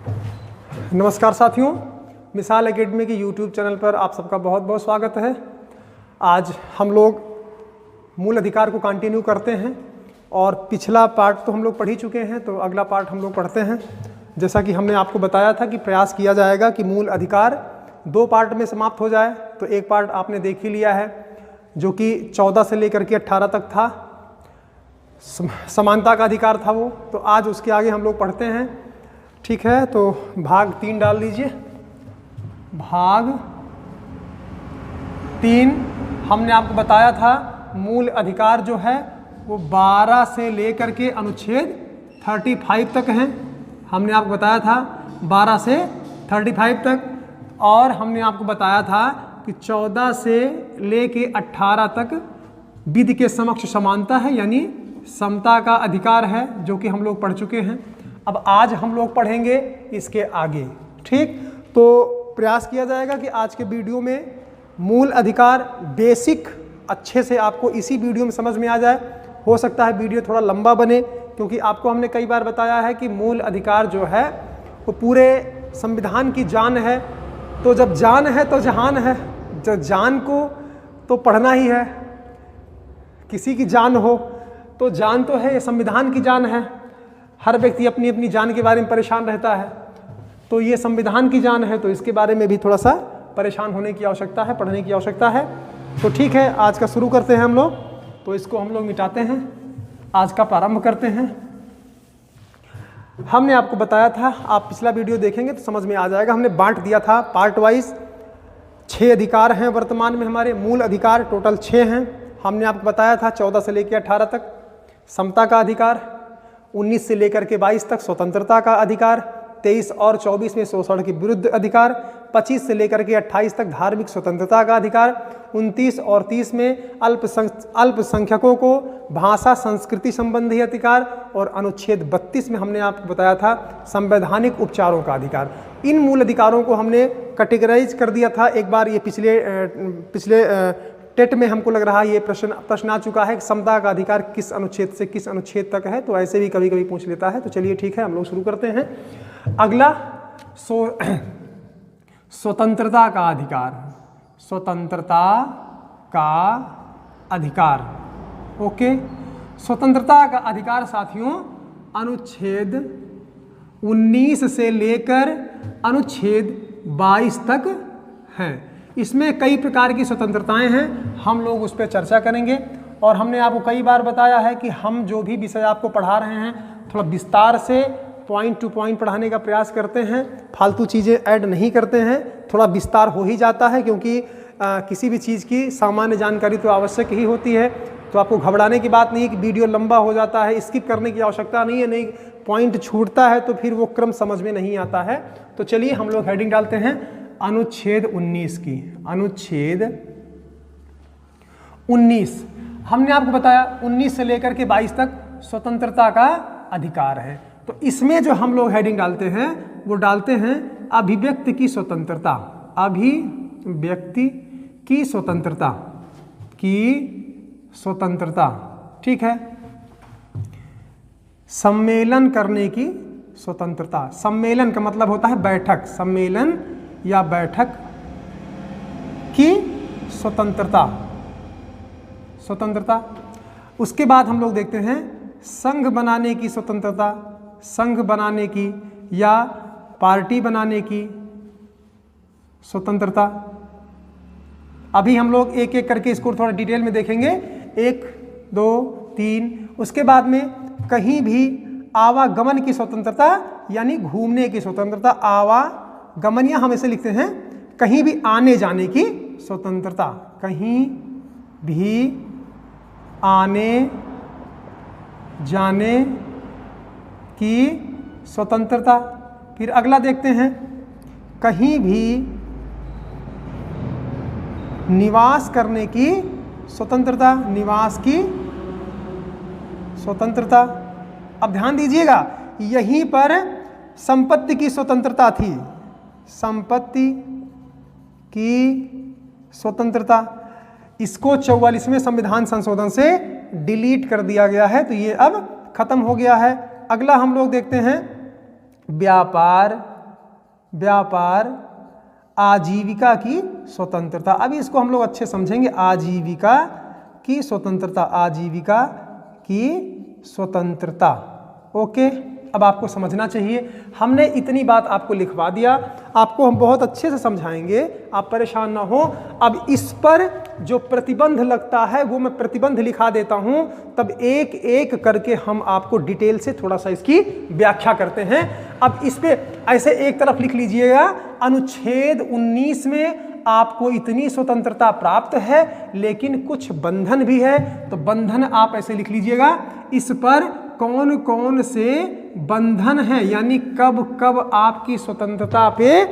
नमस्कार साथियों, मिसाल एकेडमी के यूट्यूब चैनल पर आप सबका बहुत बहुत स्वागत है। आज हम लोग मूल अधिकार को कंटिन्यू करते हैं और पिछला पार्ट तो हम लोग पढ़ ही चुके हैं, तो अगला पार्ट हम लोग पढ़ते हैं। जैसा कि हमने आपको बताया था कि प्रयास किया जाएगा कि मूल अधिकार 2 पार्ट में समाप्त हो जाए, तो एक पार्ट आपने देख ही लिया है जो कि 14 से लेकर के 18 तक था, समानता का अधिकार था वो। तो आज उसके आगे हम लोग पढ़ते हैं, ठीक है। तो भाग 3 डाल दीजिए। भाग 3 हमने आपको बताया था मूल अधिकार जो है वो 12 से लेकर के अनुच्छेद 35 तक हैं। हमने आपको बताया था 12 से 35 तक, और हमने आपको बताया था कि 14 से लेके 18 तक विधि के समक्ष समानता है, यानी समता का अधिकार है, जो कि हम लोग पढ़ चुके हैं। अब आज हम लोग पढ़ेंगे इसके आगे, ठीक। तो प्रयास किया जाएगा कि आज के वीडियो में मूल अधिकार बेसिक अच्छे से आपको इसी वीडियो में समझ में आ जाए। हो सकता है वीडियो थोड़ा लंबा बने, क्योंकि आपको हमने कई बार बताया है कि मूल अधिकार जो है वो पूरे संविधान की जान है। तो जब जान है तो जहान है, जब जान को तो पढ़ना ही है। किसी की जान हो तो जान तो है, ये संविधान की जान है। हर व्यक्ति अपनी अपनी जान के बारे में परेशान रहता है, तो ये संविधान की जान है, तो इसके बारे में भी थोड़ा सा परेशान होने की आवश्यकता है, पढ़ने की आवश्यकता है। तो ठीक है, आज का शुरू करते हैं हम लोग। तो इसको हम लोग मिटाते हैं, आज का प्रारंभ करते हैं। हमने आपको बताया था, आप पिछला वीडियो देखेंगे तो समझ में आ जाएगा। हमने बांट दिया था पार्ट वाइज। 6 अधिकार हैं वर्तमान में हमारे, मूल अधिकार टोटल 6 हैं। हमने आपको बताया था 14 से लेकर 18 तक समता का अधिकार, 19 से लेकर के 22 तक स्वतंत्रता का अधिकार, 23 और 24 में शोषण के विरुद्ध अधिकार, 25 से लेकर के 28 तक धार्मिक स्वतंत्रता का अधिकार, 29 और 30 में अल्पसंख्यकों को भाषा संस्कृति संबंधी अधिकार, और अनुच्छेद 32 में हमने आपको बताया था संवैधानिक उपचारों का अधिकार। इन मूल अधिकारों को हमने कैटेगराइज कर दिया था एक बार। ये पिछले टेट में हमको लग रहा है ये प्रश्न आ चुका है कि समता का अधिकार किस अनुच्छेद से किस अनुच्छेद तक है, तो ऐसे भी कभी कभी पूछ लेता है। तो चलिए ठीक है, हम लोग शुरू करते हैं। अगला स्वतंत्रता का अधिकार, स्वतंत्रता का अधिकार, ओके। स्वतंत्रता का अधिकार साथियों अनुच्छेद 19 से लेकर अनुच्छेद 22 तक है। इसमें कई प्रकार की स्वतंत्रताएं हैं, हम लोग उस पर चर्चा करेंगे। और हमने आपको कई बार बताया है कि हम जो भी विषय आपको पढ़ा रहे हैं थोड़ा विस्तार से पॉइंट टू पॉइंट पढ़ाने का प्रयास करते हैं, फालतू चीज़ें ऐड नहीं करते हैं। थोड़ा विस्तार हो ही जाता है, क्योंकि किसी भी चीज़ की सामान्य जानकारी तो आवश्यक ही होती है। तो आपको घबराने की बात नहीं है कि वीडियो लंबा हो जाता है, स्किप करने की आवश्यकता नहीं है। नहीं, पॉइंट छूटता है तो फिर वो क्रम समझ में नहीं आता है। तो चलिए हम लोग हेडिंग डालते हैं अनुच्छेद 19 की। अनुच्छेद 19 हमने आपको बताया 19 से लेकर के 22 तक स्वतंत्रता का अधिकार है। तो इसमें जो हम लोग हेडिंग डालते हैं वो डालते हैं अभिव्यक्ति की स्वतंत्रता, अभिव्यक्ति की स्वतंत्रता, की स्वतंत्रता, ठीक है। सम्मेलन करने की स्वतंत्रता, सम्मेलन का मतलब होता है बैठक, सम्मेलन या बैठक की स्वतंत्रता, स्वतंत्रता। उसके बाद हम लोग देखते हैं संघ बनाने की स्वतंत्रता, संघ बनाने की या पार्टी बनाने की स्वतंत्रता। अभी हम लोग एक एक करके इसको थोड़ा डिटेल में देखेंगे, 1 2 3। उसके बाद में कहीं भी आवागमन की स्वतंत्रता, यानी घूमने की स्वतंत्रता। आवागमन या हम इसे लिखते हैं कहीं भी आने जाने की स्वतंत्रता, कहीं भी आने जाने की स्वतंत्रता। फिर अगला देखते हैं कहीं भी निवास करने की स्वतंत्रता, निवास की स्वतंत्रता। अब ध्यान दीजिएगा, यहीं पर संपत्ति की स्वतंत्रता थी, संपत्ति की स्वतंत्रता। इसको 44वें संविधान संशोधन से डिलीट कर दिया गया है, तो ये अब खत्म हो गया है। अगला हम लोग देखते हैं व्यापार व्यापार, आजीविका की स्वतंत्रता। अभी इसको हम लोग अच्छे समझेंगे। आजीविका की स्वतंत्रता, आजीविका की स्वतंत्रता। ओके, अब आपको समझना चाहिए। हमने इतनी बात आपको लिखवा दिया, आपको हम बहुत अच्छे से समझाएंगे, आप परेशान ना हो। अब इस पर जो प्रतिबंध लगता है वो मैं प्रतिबंध लिखा देता हूं, तब एक एक करके हम आपको डिटेल से थोड़ा सा इसकी व्याख्या करते हैं। अब इस पे ऐसे एक तरफ लिख लीजिएगा, अनुच्छेद 19 में आपको इतनी स्वतंत्रता प्राप्त है, लेकिन कुछ बंधन भी है। तो बंधन आप ऐसे लिख लीजिएगा, इस पर कौन कौन से बंधन हैं, यानी कब कब आपकी स्वतंत्रता पे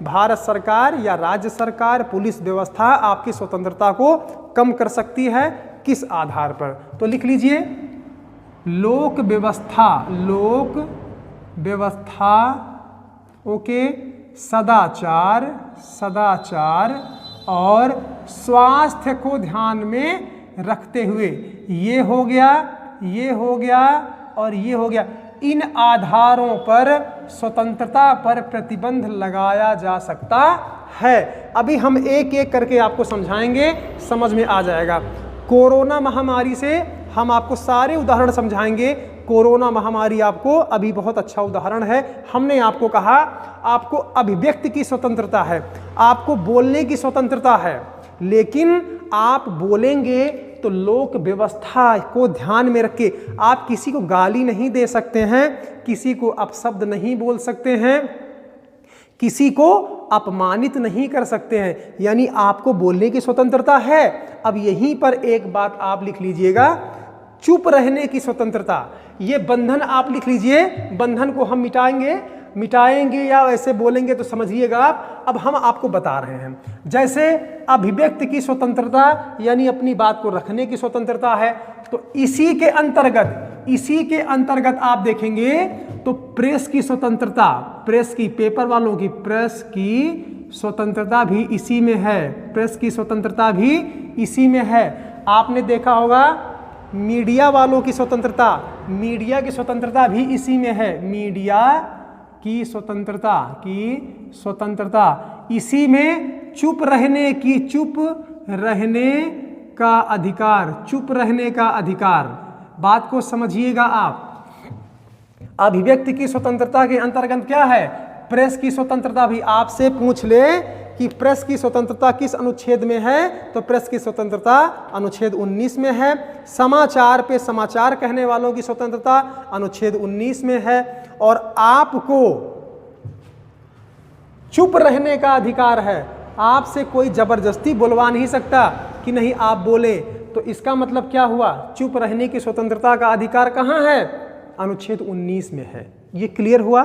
भारत सरकार या राज्य सरकार, पुलिस व्यवस्था आपकी स्वतंत्रता को कम कर सकती है, किस आधार पर। तो लिख लीजिए, लोक व्यवस्था, लोक व्यवस्था, ओके, सदाचार, सदाचार और स्वास्थ्य को ध्यान में रखते हुए, ये हो गया, ये हो गया और ये हो गया। इन आधारों पर स्वतंत्रता पर प्रतिबंध लगाया जा सकता है। अभी हम एक एक करके आपको समझाएंगे, समझ में आ जाएगा। कोरोना महामारी से हम आपको सारे उदाहरण समझाएंगे। कोरोना महामारी आपको अभी बहुत अच्छा उदाहरण है। हमने आपको कहा आपको अभिव्यक्ति की स्वतंत्रता है, आपको बोलने की स्वतंत्रता है, लेकिन आप बोलेंगे तो लोक व्यवस्था को ध्यान में रख के आप किसी को गाली नहीं दे सकते हैं, किसी को अपशब्द नहीं बोल सकते हैं, किसी को अपमानित नहीं कर सकते हैं, यानी आपको बोलने की स्वतंत्रता है। अब यहीं पर एक बात आप लिख लीजिएगा, चुप रहने की स्वतंत्रता। ये बंधन आप लिख लीजिए, बंधन को हम मिटाएंगे या ऐसे बोलेंगे तो समझिएगा आप। अब हम आपको बता रहे हैं, जैसे अभिव्यक्ति की स्वतंत्रता यानी अपनी बात को रखने की स्वतंत्रता है, तो इसी के अंतर्गत आप देखेंगे तो प्रेस की स्वतंत्रता, प्रेस की, पेपर वालों की प्रेस की स्वतंत्रता भी इसी में है, प्रेस की स्वतंत्रता भी इसी में है। आपने देखा होगा मीडिया वालों की स्वतंत्रता, मीडिया की स्वतंत्रता भी इसी में है, मीडिया की स्वतंत्रता इसी में। चुप रहने का अधिकार, चुप रहने का अधिकार, बात को समझिएगा आप। अभिव्यक्ति की स्वतंत्रता के अंतर्गत क्या है, प्रेस की स्वतंत्रता भी। आपसे पूछ ले कि प्रेस की स्वतंत्रता किस अनुच्छेद में है, तो प्रेस की स्वतंत्रता अनुच्छेद 19 में है। समाचार पे समाचार कहने वालों की स्वतंत्रता अनुच्छेद 19 में है। और आपको चुप रहने का अधिकार है, आपसे कोई जबरदस्ती बुलवा नहीं सकता कि नहीं आप बोले। तो इसका मतलब क्या हुआ, चुप रहने की स्वतंत्रता का अधिकार कहाँ है, अनुच्छेद 19 में है। ये क्लियर हुआ,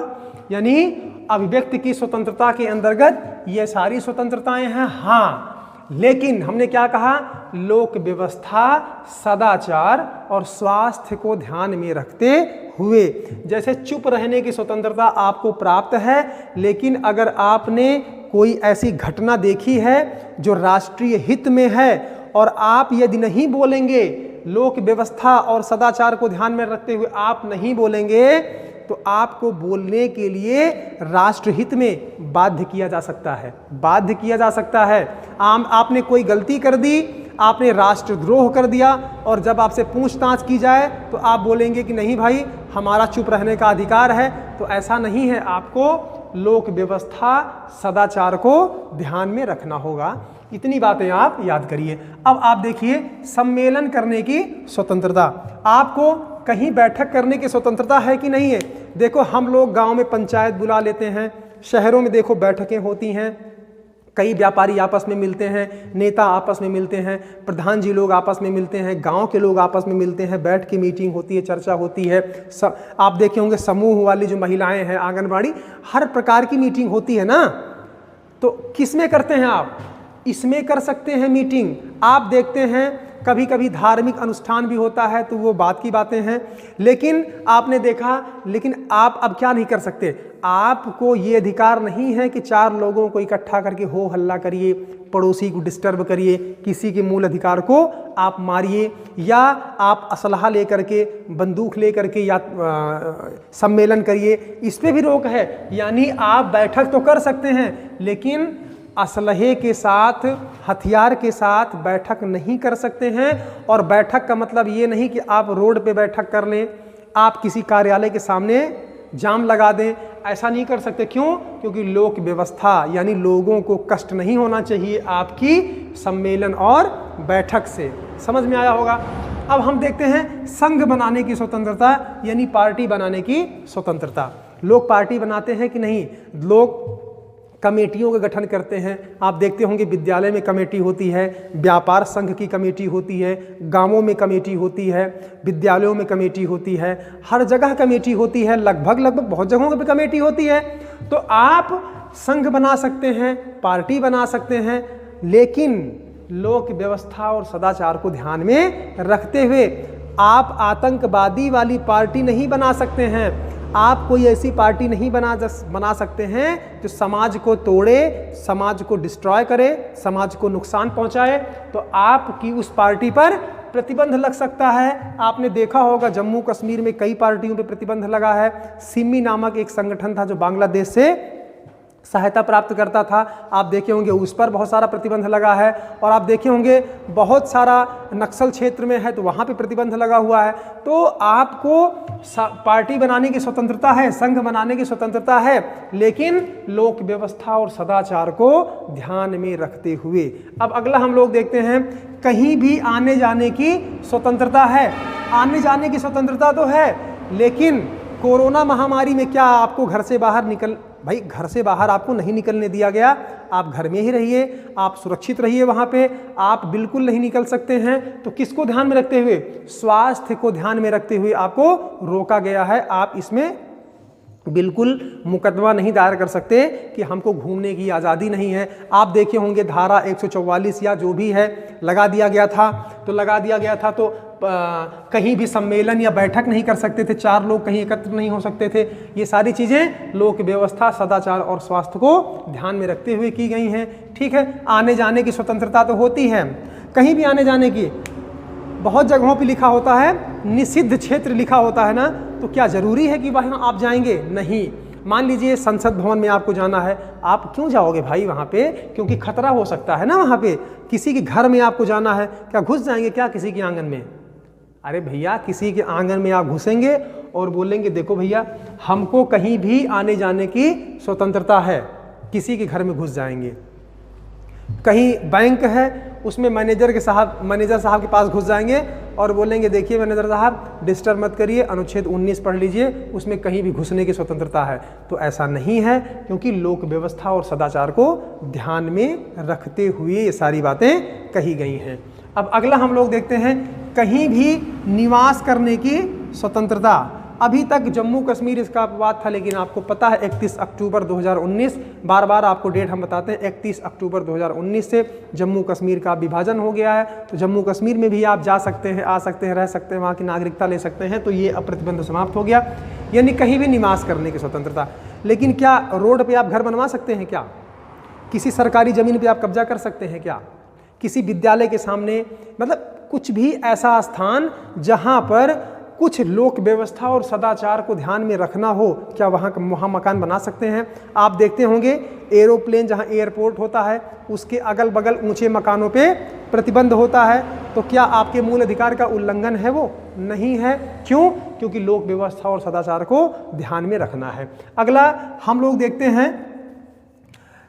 यानी अभिव्यक्ति की स्वतंत्रता के अंतर्गत ये सारी स्वतंत्रताएं हैं। हाँ, लेकिन हमने क्या कहा, लोक व्यवस्था, सदाचार और स्वास्थ्य को ध्यान में रखते हुए। जैसे चुप रहने की स्वतंत्रता आपको प्राप्त है, लेकिन अगर आपने कोई ऐसी घटना देखी है जो राष्ट्रीय हित में है और आप यदि नहीं बोलेंगे, लोक व्यवस्था और सदाचार को ध्यान में रखते हुए आप नहीं बोलेंगे, तो आपको बोलने के लिए राष्ट्रहित में बाध्य किया जा सकता है, बाध्य किया जा सकता है। आपने कोई गलती कर दी, आपने राष्ट्रद्रोह कर दिया, और जब आपसे पूछताछ की जाए तो आप बोलेंगे कि नहीं भाई हमारा चुप रहने का अधिकार है। तो ऐसा नहीं है, आपको लोक व्यवस्था, सदाचार को ध्यान में रखना होगा। इतनी बातें आप याद करिए। अब आप देखिए, सम्मेलन करने की स्वतंत्रता, आपको कहीं बैठक करने की स्वतंत्रता है कि नहीं है। देखो हम लोग गांव में पंचायत बुला लेते हैं, शहरों में देखो बैठकें होती हैं, कई व्यापारी आपस में मिलते हैं, नेता आपस में मिलते हैं, प्रधान जी लोग आपस में मिलते हैं, गांव के लोग आपस में मिलते हैं, बैठ के मीटिंग होती है, चर्चा होती है। सब आप देखे होंगे समूह वाली जो महिलाएं हैं, आंगनबाड़ी, हर प्रकार की मीटिंग होती है ना। तो किस में करते हैं आप, इसमें कर सकते हैं मीटिंग। आप देखते हैं कभी कभी धार्मिक अनुष्ठान भी होता है, तो वो बात की बातें हैं। लेकिन आपने देखा, लेकिन आप अब क्या नहीं कर सकते, आपको ये अधिकार नहीं है कि 4 लोगों को इकट्ठा करके हो हल्ला करिए, पड़ोसी को डिस्टर्ब करिए, किसी के मूल अधिकार को आप मारिए, या आप असलहा लेकर के, बंदूक लेकर के या सम्मेलन करिए, इस पे भी रोक है। यानी आप बैठक तो कर सकते हैं लेकिन असलहे के साथ, हथियार के साथ बैठक नहीं कर सकते हैं। और बैठक का मतलब ये नहीं कि आप रोड पे बैठक कर लें, आप किसी कार्यालय के सामने जाम लगा दें, ऐसा नहीं कर सकते। क्यों? क्योंकि लोक व्यवस्था यानी लोगों को कष्ट नहीं होना चाहिए आपकी सम्मेलन और बैठक से। समझ में आया होगा। अब हम देखते हैं संघ बनाने की स्वतंत्रता यानी पार्टी बनाने की स्वतंत्रता। लोग पार्टी बनाते हैं कि नहीं? लोग कमेटियों का गठन करते हैं। आप देखते होंगे विद्यालय में कमेटी होती है, व्यापार संघ की कमेटी होती है, गांवों में कमेटी होती है, विद्यालयों में कमेटी होती है, हर जगह कमेटी होती है, लगभग बहुत जगहों पर कमेटी होती है। तो आप संघ बना सकते हैं, पार्टी बना सकते हैं, लेकिन लोक व्यवस्था और सदाचार को ध्यान में रखते हुए आप आतंकवादी वाली पार्टी नहीं बना सकते हैं। आप कोई ऐसी पार्टी नहीं बना सकते हैं जो समाज को तोड़े, समाज को डिस्ट्रॉय करे, समाज को नुकसान पहुंचाए। तो आपकी उस पार्टी पर प्रतिबंध लग सकता है। आपने देखा होगा जम्मू कश्मीर में कई पार्टियों पर प्रतिबंध लगा है। सिमी नामक एक संगठन था जो बांग्लादेश से सहायता प्राप्त करता था, आप देखे होंगे उस पर बहुत सारा प्रतिबंध लगा है। और आप देखे होंगे बहुत सारा नक्सल क्षेत्र में है तो वहाँ पे प्रतिबंध लगा हुआ है। तो आपको पार्टी बनाने की स्वतंत्रता है, संघ बनाने की स्वतंत्रता है, लेकिन लोक व्यवस्था और सदाचार को ध्यान में रखते हुए। अब अगला हम लोग देखते हैं कहीं भी आने जाने की स्वतंत्रता है। आने जाने की स्वतंत्रता तो है, लेकिन कोरोना महामारी में क्या आपको घर से बाहर भाई घर से बाहर आपको नहीं निकलने दिया गया। आप घर में ही रहिए, आप सुरक्षित रहिए, वहाँ पे आप बिल्कुल नहीं निकल सकते हैं। तो किसको ध्यान में रखते हुए? स्वास्थ्य को ध्यान में रखते हुए आपको रोका गया है। आप इसमें बिल्कुल मुकदमा नहीं दायर कर सकते कि हमको घूमने की आज़ादी नहीं है। आप देखे होंगे धारा 144 या जो भी है लगा दिया गया था। तो कहीं भी सम्मेलन या बैठक नहीं कर सकते थे, 4 लोग कहीं एकत्र नहीं हो सकते थे। ये सारी चीज़ें लोक व्यवस्था, सदाचार और स्वास्थ्य को ध्यान में रखते हुए की गई हैं। ठीक है, आने जाने की स्वतंत्रता तो होती है, कहीं भी आने जाने की। बहुत जगहों पे लिखा होता है निषिद्ध क्षेत्र लिखा होता है ना, तो क्या ज़रूरी है कि वहाँ आप जाएंगे? नहीं। मान लीजिए संसद भवन में आपको जाना है, आप क्यों जाओगे भाई वहाँ पे? क्योंकि खतरा हो सकता है ना वहाँ पे। किसी के घर में आपको जाना है, क्या घुस जाएंगे क्या किसी के आंगन में? अरे भैया, किसी के आंगन में आप घुसेंगे और बोलेंगे देखो भैया हमको कहीं भी आने जाने की स्वतंत्रता है, किसी के घर में घुस जाएंगे। कहीं बैंक है उसमें मैनेजर साहब के पास घुस जाएंगे और बोलेंगे देखिए मैनेजर साहब डिस्टर्ब मत करिए, अनुच्छेद 19 पढ़ लीजिए, उसमें कहीं भी घुसने की स्वतंत्रता है। तो ऐसा नहीं है, क्योंकि लोक व्यवस्था और सदाचार को ध्यान में रखते हुए ये सारी बातें कही गई हैं। अब अगला हम लोग देखते हैं कहीं भी निवास करने की स्वतंत्रता। अभी तक जम्मू कश्मीर इसका अपवाद था, लेकिन आपको पता है 31 अक्टूबर 2019, बार बार आपको डेट हम बताते हैं, 31 अक्टूबर 2019 से जम्मू कश्मीर का विभाजन हो गया है। तो जम्मू कश्मीर में भी आप जा सकते हैं, आ सकते हैं, रह सकते हैं, वहाँ की नागरिकता ले सकते हैं। तो ये अब प्रतिबंध समाप्त हो गया, यानी कहीं भी निवास करने की स्वतंत्रता। लेकिन क्या रोड पर आप घर बनवा सकते हैं? क्या किसी सरकारी ज़मीन पर आप कब्जा कर सकते हैं? क्या किसी विद्यालय के सामने, मतलब कुछ भी ऐसा स्थान जहाँ पर कुछ लोक व्यवस्था और सदाचार को ध्यान में रखना हो, क्या वहाँ मकान बना सकते हैं? आप देखते होंगे एरोप्लेन जहाँ एयरपोर्ट होता है उसके अगल बगल ऊंचे मकानों पे प्रतिबंध होता है। तो क्या आपके मूल अधिकार का उल्लंघन है? वो नहीं है। क्यों? क्योंकि लोक व्यवस्था और सदाचार को ध्यान में रखना है। अगला हम लोग देखते हैं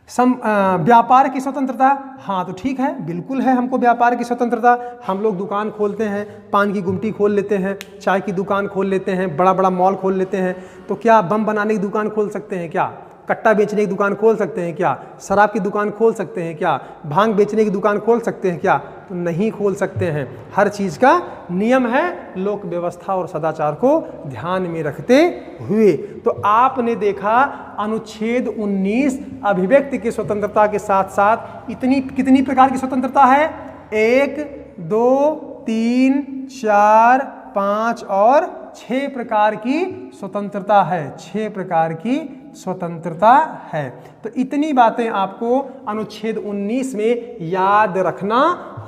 व्यापार की स्वतंत्रता। हाँ तो ठीक है, बिल्कुल है हमको व्यापार की स्वतंत्रता। हम लोग दुकान खोलते हैं, पान की गुमटी खोल लेते हैं, चाय की दुकान खोल लेते हैं, बड़ा बड़ा मॉल खोल लेते हैं। तो क्या बम बनाने की दुकान खोल सकते हैं? क्या कट्टा बेचने की दुकान खोल सकते हैं? क्या शराब की दुकान खोल सकते हैं? क्या भांग बेचने की दुकान खोल सकते हैं? क्या तो नहीं खोल सकते हैं। हर चीज़ का नियम है, लोक व्यवस्था और सदाचार को ध्यान में रखते हुए। तो आपने देखा अनुच्छेद 19 अभिव्यक्ति की स्वतंत्रता के साथ साथ कितनी प्रकार की स्वतंत्रता है? 1, 2, 3, 4, 5 और 6 प्रकार की स्वतंत्रता है। 6 प्रकार की स्वतंत्रता है। तो इतनी बातें आपको अनुच्छेद 19 में याद रखना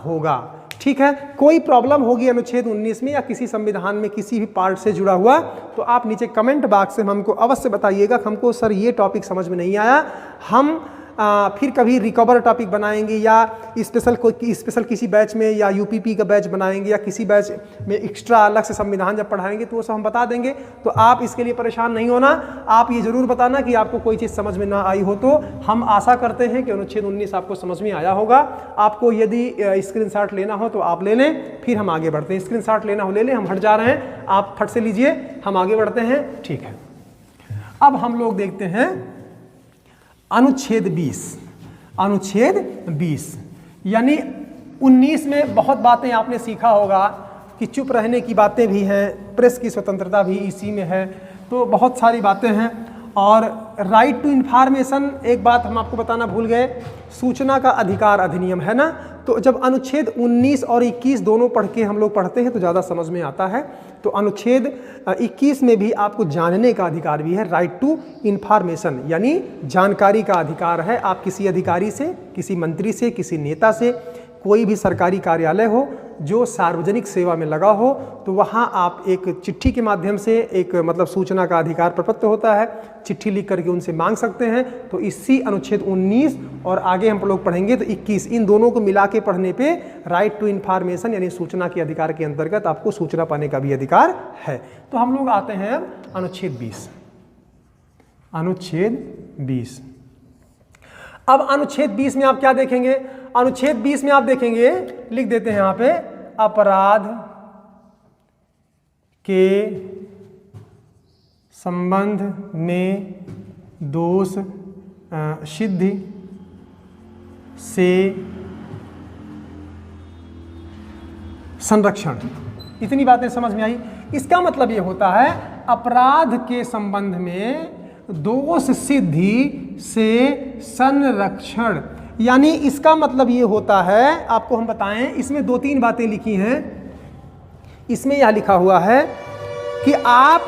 होगा। ठीक है, कोई प्रॉब्लम होगी अनुच्छेद 19 में या किसी संविधान में किसी भी पार्ट से जुड़ा हुआ तो आप नीचे कमेंट बॉक्स में हमको अवश्य बताइएगा। हमको सर ये टॉपिक समझ में नहीं आया, हम फिर कभी रिकवर टॉपिक बनाएंगे या स्पेशल किसी बैच में या यूपीपी का बैच बनाएंगे या किसी बैच में एक्स्ट्रा अलग से संविधान जब पढ़ाएंगे तो वो सब हम बता देंगे। तो आप इसके लिए परेशान नहीं होना, आप ये जरूर बताना कि आपको कोई चीज़ समझ में ना आई हो। तो हम आशा करते हैं कि अनुच्छेद 19 आपको समझ में आया होगा। आपको यदि स्क्रीनशॉट लेना हो तो आप ले लें, फिर हम आगे बढ़ते हैं। स्क्रीनशॉट लेना हो ले लें, हम हट जा रहे हैं, आप फट से लीजिए, हम आगे बढ़ते हैं। ठीक है, अब हम लोग देखते हैं अनुच्छेद 20। अनुच्छेद 20 यानी 19 में बहुत बातें आपने सीखा होगा कि चुप रहने की बातें भी हैं, प्रेस की स्वतंत्रता भी इसी में है, तो बहुत सारी बातें हैं। और राइट टू इन्फॉर्मेशन, एक बात हम आपको बताना भूल गए, सूचना का अधिकार अधिनियम है ना। तो जब अनुच्छेद 19 और 21 दोनों पढ़ के हम लोग पढ़ते हैं तो ज़्यादा समझ में आता है। तो अनुच्छेद 21 में भी आपको जानने का अधिकार भी है, राइट टू इन्फॉर्मेशन यानी जानकारी का अधिकार है। आप किसी अधिकारी से, किसी मंत्री से, किसी नेता से, कोई भी सरकारी कार्यालय हो जो सार्वजनिक सेवा में लगा हो तो वहाँ आप एक चिट्ठी के माध्यम से एक मतलब सूचना का अधिकार प्रपत्र होता है, चिट्ठी लिख करके उनसे मांग सकते हैं। तो इसी अनुच्छेद 19 और आगे हम लोग पढ़ेंगे तो 21, इन दोनों को मिला के पढ़ने पे राइट टू इन्फॉर्मेशन यानी सूचना के अधिकार के अंतर्गत आपको सूचना पाने का भी अधिकार है। तो हम लोग आते हैं अनुच्छेद 20। अनुच्छेद 20, अब अनुच्छेद 20 में आप क्या देखेंगे? अनुच्छेद 20 में आप देखेंगे, लिख देते हैं यहाँ पे, अपराध के संबंध में दोष सिद्धि से संरक्षण। इतनी बातें समझ में आई। इसका मतलब ये होता है अपराध के संबंध में दोष सिद्धि से संरक्षण, यानी इसका मतलब ये होता है, आपको हम बताएं, इसमें 2-3 बातें लिखी हैं। इसमें यह लिखा हुआ है कि आप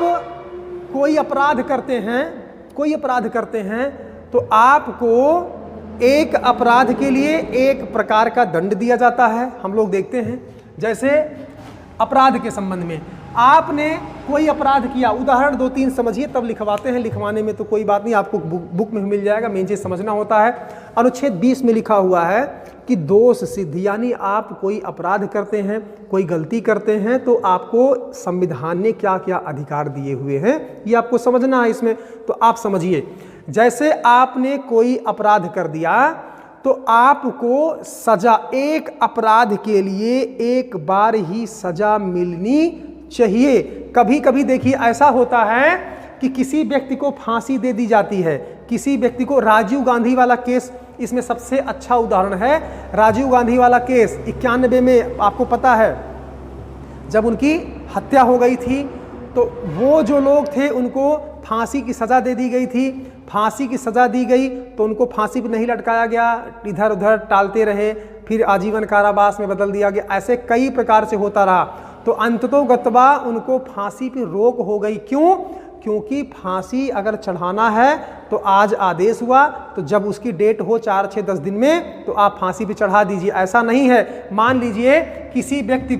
कोई अपराध करते हैं तो आपको एक अपराध के लिए एक प्रकार का दंड दिया जाता है। हम लोग देखते हैं जैसे अपराध के संबंध में आपने कोई अपराध किया, उदाहरण 2-3 समझिए तब लिखवाते हैं। लिखवाने में तो कोई बात नहीं, आपको बुक में मिल जाएगा, मेन चीज समझना होता है। अनुच्छेद 20 में लिखा हुआ है कि दोष सिद्धि, यानी आप कोई अपराध करते हैं, कोई गलती करते हैं तो आपको संविधान ने क्या क्या अधिकार दिए हुए हैं ये आपको समझना है इसमें। तो आप समझिए, जैसे आपने कोई अपराध कर दिया तो आपको सजा, एक अपराध के लिए एक बार ही सजा मिलनी चाहिए। कभी कभी देखिए ऐसा होता है कि किसी व्यक्ति को फांसी दे दी जाती है, किसी व्यक्ति को, राजीव गांधी वाला केस इसमें सबसे अच्छा उदाहरण है। राजीव गांधी वाला केस 91 में आपको पता है जब उनकी हत्या हो गई थी तो वो जो लोग थे उनको फांसी की सज़ा दे दी गई थी। फांसी की सज़ा दी गई तो उनको फांसी पर नहीं लटकाया गया, इधर उधर टालते रहे, फिर आजीवन कारावास में बदल दिया गया, ऐसे कई प्रकार से होता रहा। तो अंततोगत्वा उनको फांसी पर रोक हो गई। क्यों? क्योंकि फांसी अगर चढ़ाना है तो आज आदेश हुआ तो जब उसकी डेट हो 4, 6, 10 दिन में तो आप फांसी पे चढ़ा दीजिए। ऐसा नहीं है। मान लीजिए किसी व्यक्ति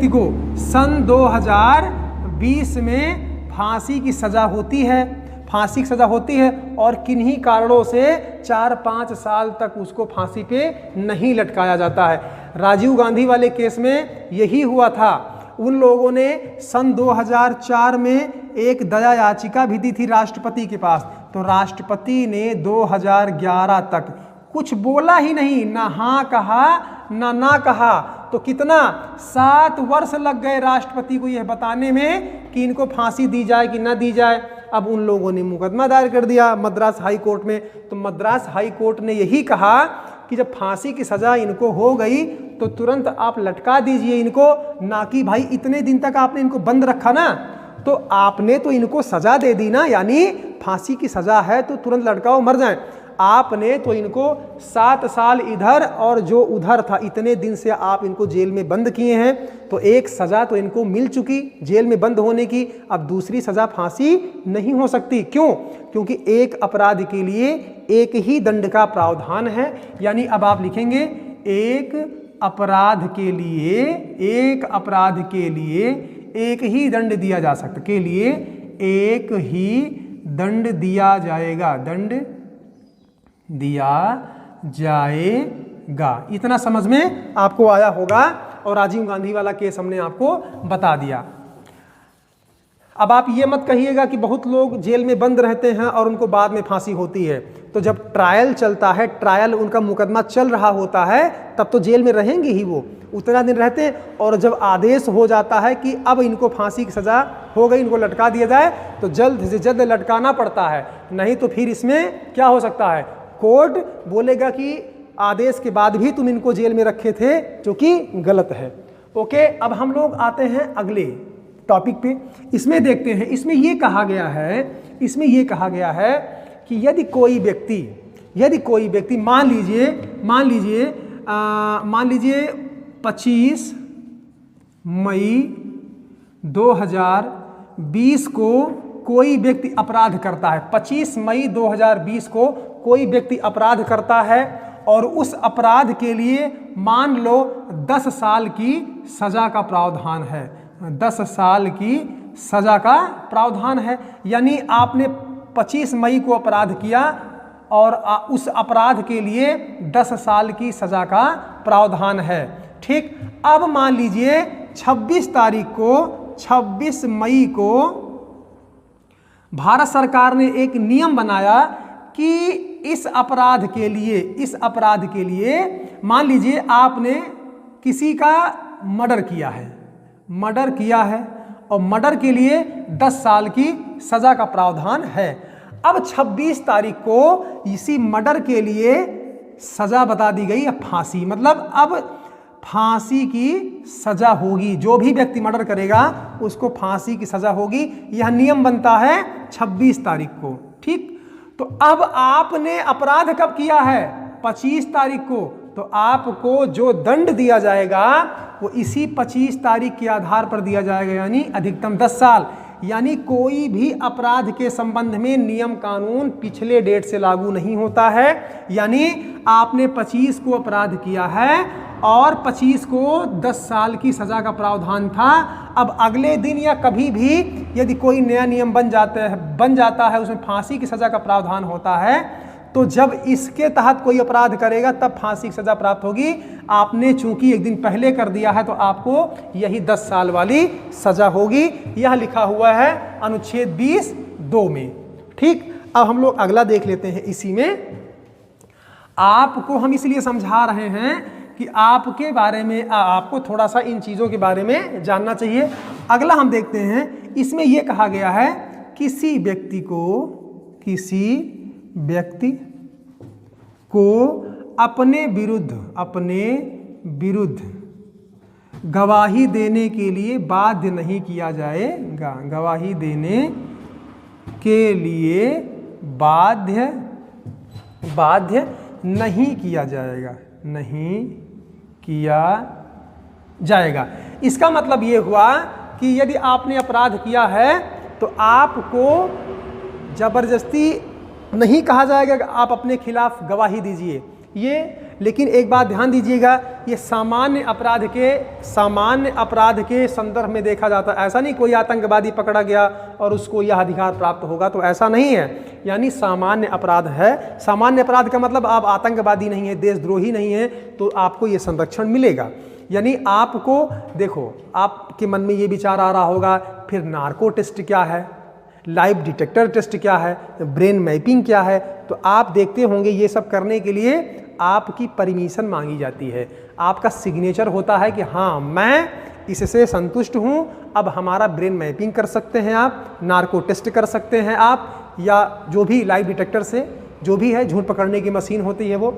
को सन 2020 में फांसी की सज़ा होती है और किन्हीं कारणों से 4-5 साल तक उसको फांसी पे नहीं लटकाया जाता है। राजीव गांधी वाले केस में यही हुआ था। उन लोगों ने सन 2004 में एक दया याचिका भी दी थी राष्ट्रपति के पास, तो राष्ट्रपति ने 2011 तक कुछ बोला ही नहीं, ना हाँ कहा ना कहा। तो कितना 7 वर्ष लग गए राष्ट्रपति को यह बताने में कि इनको फांसी दी जाए कि ना दी जाए। अब उन लोगों ने मुकदमा दायर कर दिया मद्रास हाई कोर्ट में। तो मद्रास हाई कोर्ट ने यही कहा कि जब फांसी की सज़ा इनको हो गई तो तुरंत आप लटका दीजिए इनको, ना कि भाई इतने दिन तक आपने इनको बंद रखा ना, तो आपने तो इनको सज़ा दे दी ना, यानी फांसी की सज़ा है तो तुरंत लटकाओ, मर जाएं। आपने तो इनको 7 साल इधर और जो उधर था इतने दिन से आप इनको जेल में बंद किए हैं, तो एक सज़ा तो इनको मिल चुकी जेल में बंद होने की। अब दूसरी सज़ा फांसी नहीं हो सकती। क्यों? क्योंकि एक अपराध के लिए एक ही दंड का प्रावधान है। यानी अब आप लिखेंगे एक अपराध के लिए एक ही दंड दिया जा सकता, के लिए एक ही दंड दिया जाएगा, दंड दिया जाएगा। इतना समझ में आपको आया होगा और राजीव गांधी वाला केस हमने आपको बता दिया। अब आप ये मत कहिएगा कि बहुत लोग जेल में बंद रहते हैं और उनको बाद में फांसी होती है। तो जब ट्रायल चलता है, ट्रायल उनका मुकदमा चल रहा होता है, तब तो जेल में रहेंगे ही, वो उतना दिन रहते हैं। और जब आदेश हो जाता है कि अब इनको फांसी की सज़ा हो गई, इनको लटका दिया जाए, तो जल्द से जल्द लटकाना पड़ता है। नहीं तो फिर इसमें क्या हो सकता है, कोर्ट बोलेगा कि आदेश के बाद भी तुम इनको जेल में रखे थे, जो कि गलत है। ओके, अब हम लोग आते हैं अगले टॉपिक पे। इसमें देखते हैं, इसमें ये कहा गया है कि यदि कोई व्यक्ति मान लीजिए 25 मई 2020 को कोई व्यक्ति अपराध करता है। 25 मई 2020 को कोई व्यक्ति अपराध करता है और उस अपराध के लिए मान लो 10 साल की सज़ा का प्रावधान है। 10 साल की सज़ा का प्रावधान है। यानी आपने 25 मई को अपराध किया और उस अपराध के लिए 10 साल की सज़ा का प्रावधान है। ठीक, अब मान लीजिए 26 मई को भारत सरकार ने एक नियम बनाया कि इस अपराध के लिए मान लीजिए आपने किसी का मर्डर किया है और मर्डर के लिए 10 साल की सज़ा का प्रावधान है। अब 26 तारीख को इसी मर्डर के लिए सज़ा बता दी गई है फांसी। मतलब अब फांसी की सज़ा होगी, जो भी व्यक्ति मर्डर करेगा उसको फांसी की सज़ा होगी। यह नियम बनता है 26 तारीख को। ठीक, तो अब आपने अपराध कब किया है? 25 तारीख को। तो आपको जो दंड दिया जाएगा वो इसी 25 तारीख के आधार पर दिया जाएगा, यानी अधिकतम 10 साल। यानी कोई भी अपराध के संबंध में नियम कानून पिछले डेट से लागू नहीं होता है। यानी आपने 25 को अपराध किया है और 25 को 10 साल की सज़ा का प्रावधान था। अब अगले दिन या कभी भी यदि कोई नया नियम बन जाता है उसमें फांसी की सज़ा का प्रावधान होता है, तो जब इसके तहत कोई अपराध करेगा तब फांसी की सज़ा प्राप्त होगी। आपने चूंकि एक दिन पहले कर दिया है तो आपको यही 10 साल वाली सज़ा होगी। यह लिखा हुआ है अनुच्छेद 20(2) में। ठीक, अब हम लोग अगला देख लेते हैं। इसी में आपको हम इसलिए समझा रहे हैं कि आपके बारे में आपको थोड़ा सा इन चीज़ों के बारे में जानना चाहिए। अगला हम देखते हैं, इसमें यह कहा गया है किसी व्यक्ति को अपने विरुद्ध गवाही देने के लिए बाध्य नहीं किया जाएगा। गवाही देने के लिए बाध्य नहीं किया जाएगा। इसका मतलब ये हुआ कि यदि आपने अपराध किया है तो आपको जबरदस्ती नहीं कहा जाएगा कि आप अपने खिलाफ गवाही दीजिए। लेकिन एक बात ध्यान दीजिएगा, ये सामान्य अपराध के संदर्भ में देखा जाता है। ऐसा नहीं कोई आतंकवादी पकड़ा गया और उसको यह अधिकार प्राप्त होगा, तो ऐसा नहीं है। यानी सामान्य अपराध है। सामान्य अपराध का मतलब आप आतंकवादी नहीं है, देशद्रोही नहीं है, तो आपको ये संरक्षण मिलेगा। यानी आपको देखो, आपके मन में ये विचार आ रहा होगा फिर नार्को टेस्ट क्या है, लाइव डिटेक्टर टेस्ट क्या है, ब्रेन मैपिंग क्या है। तो आप देखते होंगे ये सब करने के लिए आपकी परमिशन मांगी जाती है, आपका सिग्नेचर होता है कि हाँ मैं इससे संतुष्ट हूँ, अब हमारा ब्रेन मैपिंग कर सकते हैं आप, नार्को टेस्ट कर सकते हैं आप, या जो भी लाइव डिटेक्टर से जो भी है झूठ पकड़ने की मशीन होती है वो।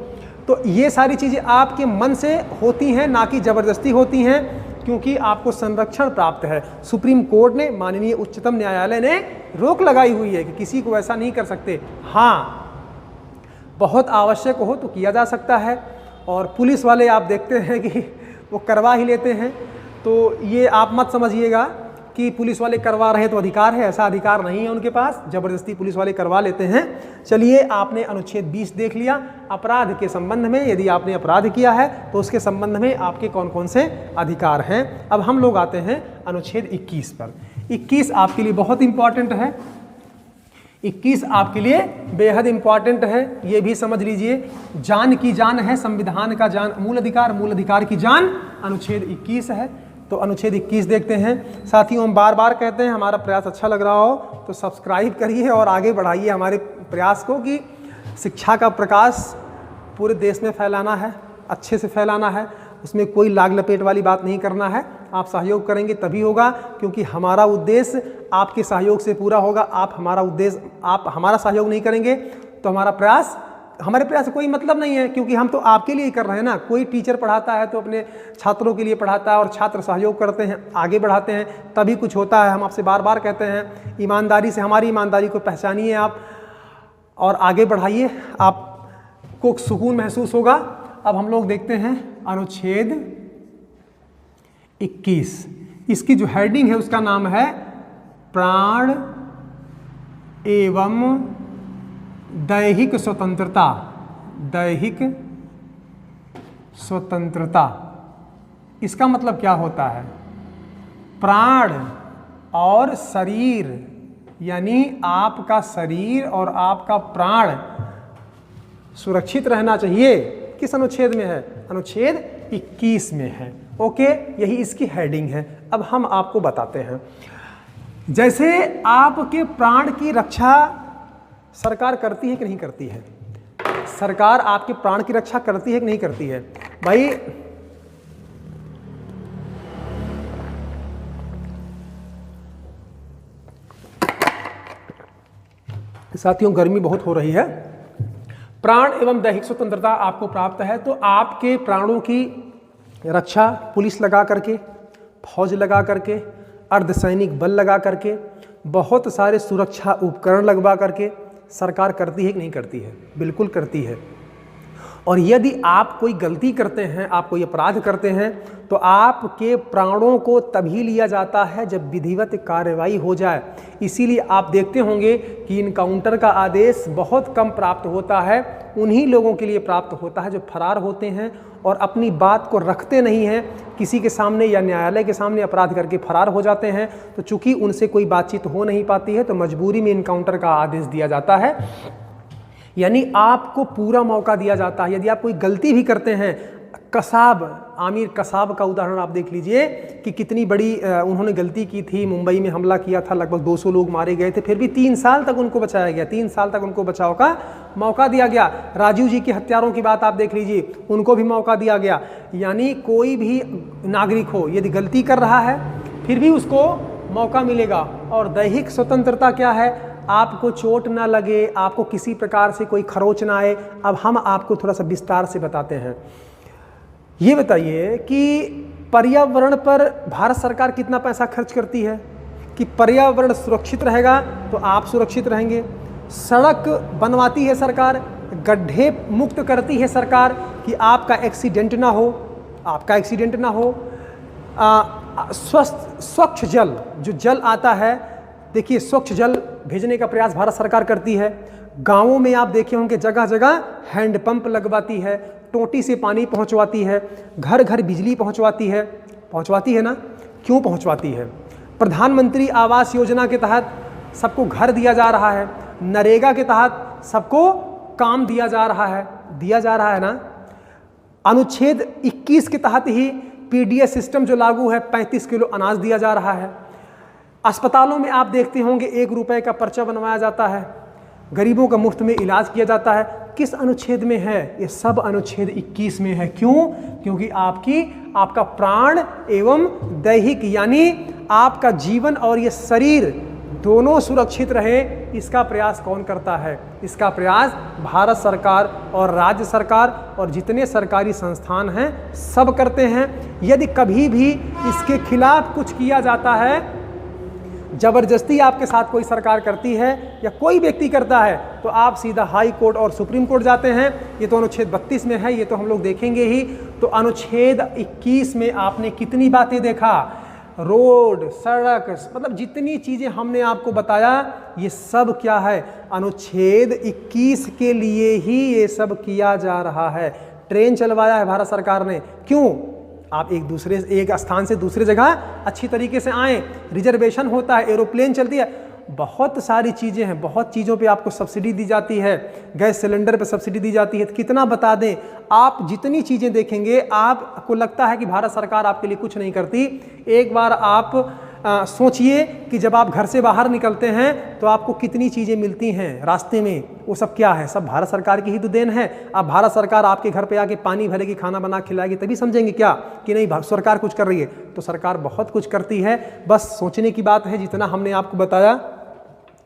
तो ये सारी चीज़ें आपके मन से होती हैं, ना कि ज़बरदस्ती होती हैं, क्योंकि आपको संरक्षण प्राप्त है। सुप्रीम कोर्ट ने, माननीय उच्चतम न्यायालय ने रोक लगाई हुई है कि किसी को ऐसा नहीं कर सकते। हाँ, बहुत आवश्यक हो तो किया जा सकता है। और पुलिस वाले आप देखते हैं कि वो करवा ही लेते हैं, तो ये आप मत समझिएगा कि पुलिस वाले करवा रहे तो अधिकार है, ऐसा अधिकार नहीं है उनके पास, ज़बरदस्ती पुलिस वाले करवा लेते हैं। चलिए, आपने अनुच्छेद 20 देख लिया। अपराध के संबंध में, यदि आपने अपराध किया है तो उसके संबंध में आपके कौन कौन से अधिकार हैं। अब हम लोग आते हैं अनुच्छेद 21 पर। 21 आपके लिए बहुत इंपॉर्टेंट है, 21 आपके लिए बेहद इंपॉर्टेंट है, ये भी समझ लीजिए। जान की जान है, संविधान का जान मूल अधिकार की जान अनुच्छेद 21 है। तो अनुच्छेद 21 देखते हैं। साथियों, हम बार बार कहते हैं, हमारा प्रयास अच्छा लग रहा हो तो सब्सक्राइब करिए और आगे बढ़ाइए हमारे प्रयास को, कि शिक्षा का प्रकाश पूरे देश में फैलाना है, अच्छे से फैलाना है, उसमें कोई लाग लपेट वाली बात नहीं करना है। आप सहयोग करेंगे तभी होगा, क्योंकि हमारा उद्देश्य आपके सहयोग से पूरा होगा। आप हमारा सहयोग नहीं करेंगे तो हमारे प्रयास से कोई मतलब नहीं है, क्योंकि हम तो आपके लिए ही कर रहे हैं ना। कोई टीचर पढ़ाता है तो अपने छात्रों के लिए पढ़ाता है, और छात्र सहयोग करते हैं, आगे बढ़ाते हैं, तभी कुछ होता है। हम आपसे बार बार कहते हैं, ईमानदारी से हमारी ईमानदारी को पहचानिए आप और आगे बढ़ाइए, आपको सुकून महसूस होगा। अब हम लोग देखते हैं अनुच्छेद 21। इसकी जो हेडिंग है उसका नाम है प्राण एवं दैहिक स्वतंत्रता। दैहिक स्वतंत्रता, इसका मतलब क्या होता है? प्राण और शरीर, यानी आपका शरीर और आपका प्राण सुरक्षित रहना चाहिए। किस अनुच्छेद में है? अनुच्छेद 21 में है। ओके, यही इसकी हेडिंग है। अब हम आपको बताते हैं, जैसे आपके प्राण की रक्षा सरकार करती है कि नहीं करती है? सरकार आपके प्राण की रक्षा करती है कि नहीं करती है? भाई, साथियों, गर्मी बहुत हो रही है। प्राण एवं दैहिक स्वतंत्रता आपको प्राप्त है, तो आपके प्राणों की रक्षा पुलिस लगा करके, फौज लगा करके, अर्धसैनिक बल लगा करके, बहुत सारे सुरक्षा उपकरण लगवा करके सरकार करती है कि नहीं करती है? बिल्कुल करती है। और यदि आप कोई गलती करते हैं, आप कोई अपराध करते हैं, तो आपके प्राणों को तभी लिया जाता है जब विधिवत कार्रवाई हो जाए। इसीलिए आप देखते होंगे कि इनकाउंटर का आदेश बहुत कम प्राप्त होता है, उन्हीं लोगों के लिए प्राप्त होता है जो फरार होते हैं और अपनी बात को रखते नहीं हैं, किसी के सामने या न्यायालय के सामने अपराध करके फरार हो जाते हैं। तो चूंकि उनसे कोई बातचीत हो नहीं पाती है, तो मजबूरी में इनकाउंटर का आदेश दिया जाता है, यानी आपको पूरा मौका दिया जाता है। यदि आप कोई गलती भी करते हैं, आमिर कसाब का उदाहरण आप देख लीजिए कि कितनी बड़ी उन्होंने गलती की थी। मुंबई में हमला किया था, लगभग 200 लोग मारे गए थे, फिर भी 3 साल तक उनको बचाया गया, 3 साल तक उनको बचाव का मौका दिया गया। राजीव जी के हत्यारों की बात आप देख लीजिए, उनको भी मौका दिया गया। यानी कोई भी नागरिक हो, यदि गलती कर रहा है फिर भी उसको मौका मिलेगा। और दैहिक स्वतंत्रता क्या है? आपको चोट ना लगे, आपको किसी प्रकार से कोई खरोच ना आए। अब हम आपको थोड़ा सा विस्तार से बताते हैं। ये बताइए कि पर्यावरण पर भारत सरकार कितना पैसा खर्च करती है कि पर्यावरण सुरक्षित रहेगा तो आप सुरक्षित रहेंगे। सड़क बनवाती है सरकार, गड्ढे मुक्त करती है सरकार कि आपका एक्सीडेंट ना हो, स्वच्छ जल, जो जल आता है, देखिए स्वच्छ जल भेजने का प्रयास भारत सरकार करती है। गांवों में आप देखे होंगे जगह जगह हैंडपंप लगवाती है, टोटी से पानी पहुंचवाती है, घर घर बिजली पहुंचवाती है ना। क्यों पहुंचवाती है? प्रधानमंत्री आवास योजना के तहत सबको घर दिया जा रहा है, नरेगा के तहत सबको काम दिया जा रहा है ना। अनुच्छेद 21 के तहत ही पीडीएस सिस्टम जो लागू है, 35 किलो अनाज दिया जा रहा है। अस्पतालों में आप देखते होंगे 1 रुपए का पर्चा बनवाया जाता है, गरीबों का मुफ्त में इलाज किया जाता है। किस अनुच्छेद में है? ये सब अनुच्छेद 21 में है। क्यों? क्योंकि आपका प्राण एवं दैहिक, यानी आपका जीवन और ये शरीर दोनों सुरक्षित रहे, इसका प्रयास कौन करता है? इसका प्रयास भारत सरकार और राज्य सरकार और जितने सरकारी संस्थान हैं सब करते हैं। यदि कभी भी इसके खिलाफ कुछ किया जाता है ज़बरदस्ती आपके साथ कोई सरकार करती है या कोई व्यक्ति करता है तो आप सीधा हाई कोर्ट और सुप्रीम कोर्ट जाते हैं। ये तो अनुच्छेद 32 में है, ये तो हम लोग देखेंगे ही। तो अनुच्छेद 21 में आपने कितनी बातें देखा, रोड, सड़क, मतलब जितनी चीज़ें हमने आपको बताया ये सब क्या है, अनुच्छेद 21 के लिए ही ये सब किया जा रहा है। ट्रेन चलवाया है भारत सरकार ने, क्यों? आप एक स्थान से दूसरे जगह अच्छी तरीके से आएँ, रिजर्वेशन होता है, एरोप्लेन चलती है, बहुत सारी चीज़ें हैं, बहुत चीज़ों पे आपको सब्सिडी दी जाती है, गैस सिलेंडर पे सब्सिडी दी जाती है। तो कितना बता दें, आप जितनी चीज़ें देखेंगे आपको लगता है कि भारत सरकार आपके लिए कुछ नहीं करती। एक बार आप सोचिए कि जब आप घर से बाहर निकलते हैं तो आपको कितनी चीज़ें मिलती हैं रास्ते में, वो सब क्या है, सब भारत सरकार की ही तो देन है। अब भारत सरकार आपके घर पे आके पानी भरेगी, खाना बना खिलाएगी, तभी समझेंगे क्या कि नहीं सरकार कुछ कर रही है। तो सरकार बहुत कुछ करती है, बस सोचने की बात है। जितना हमने आपको बताया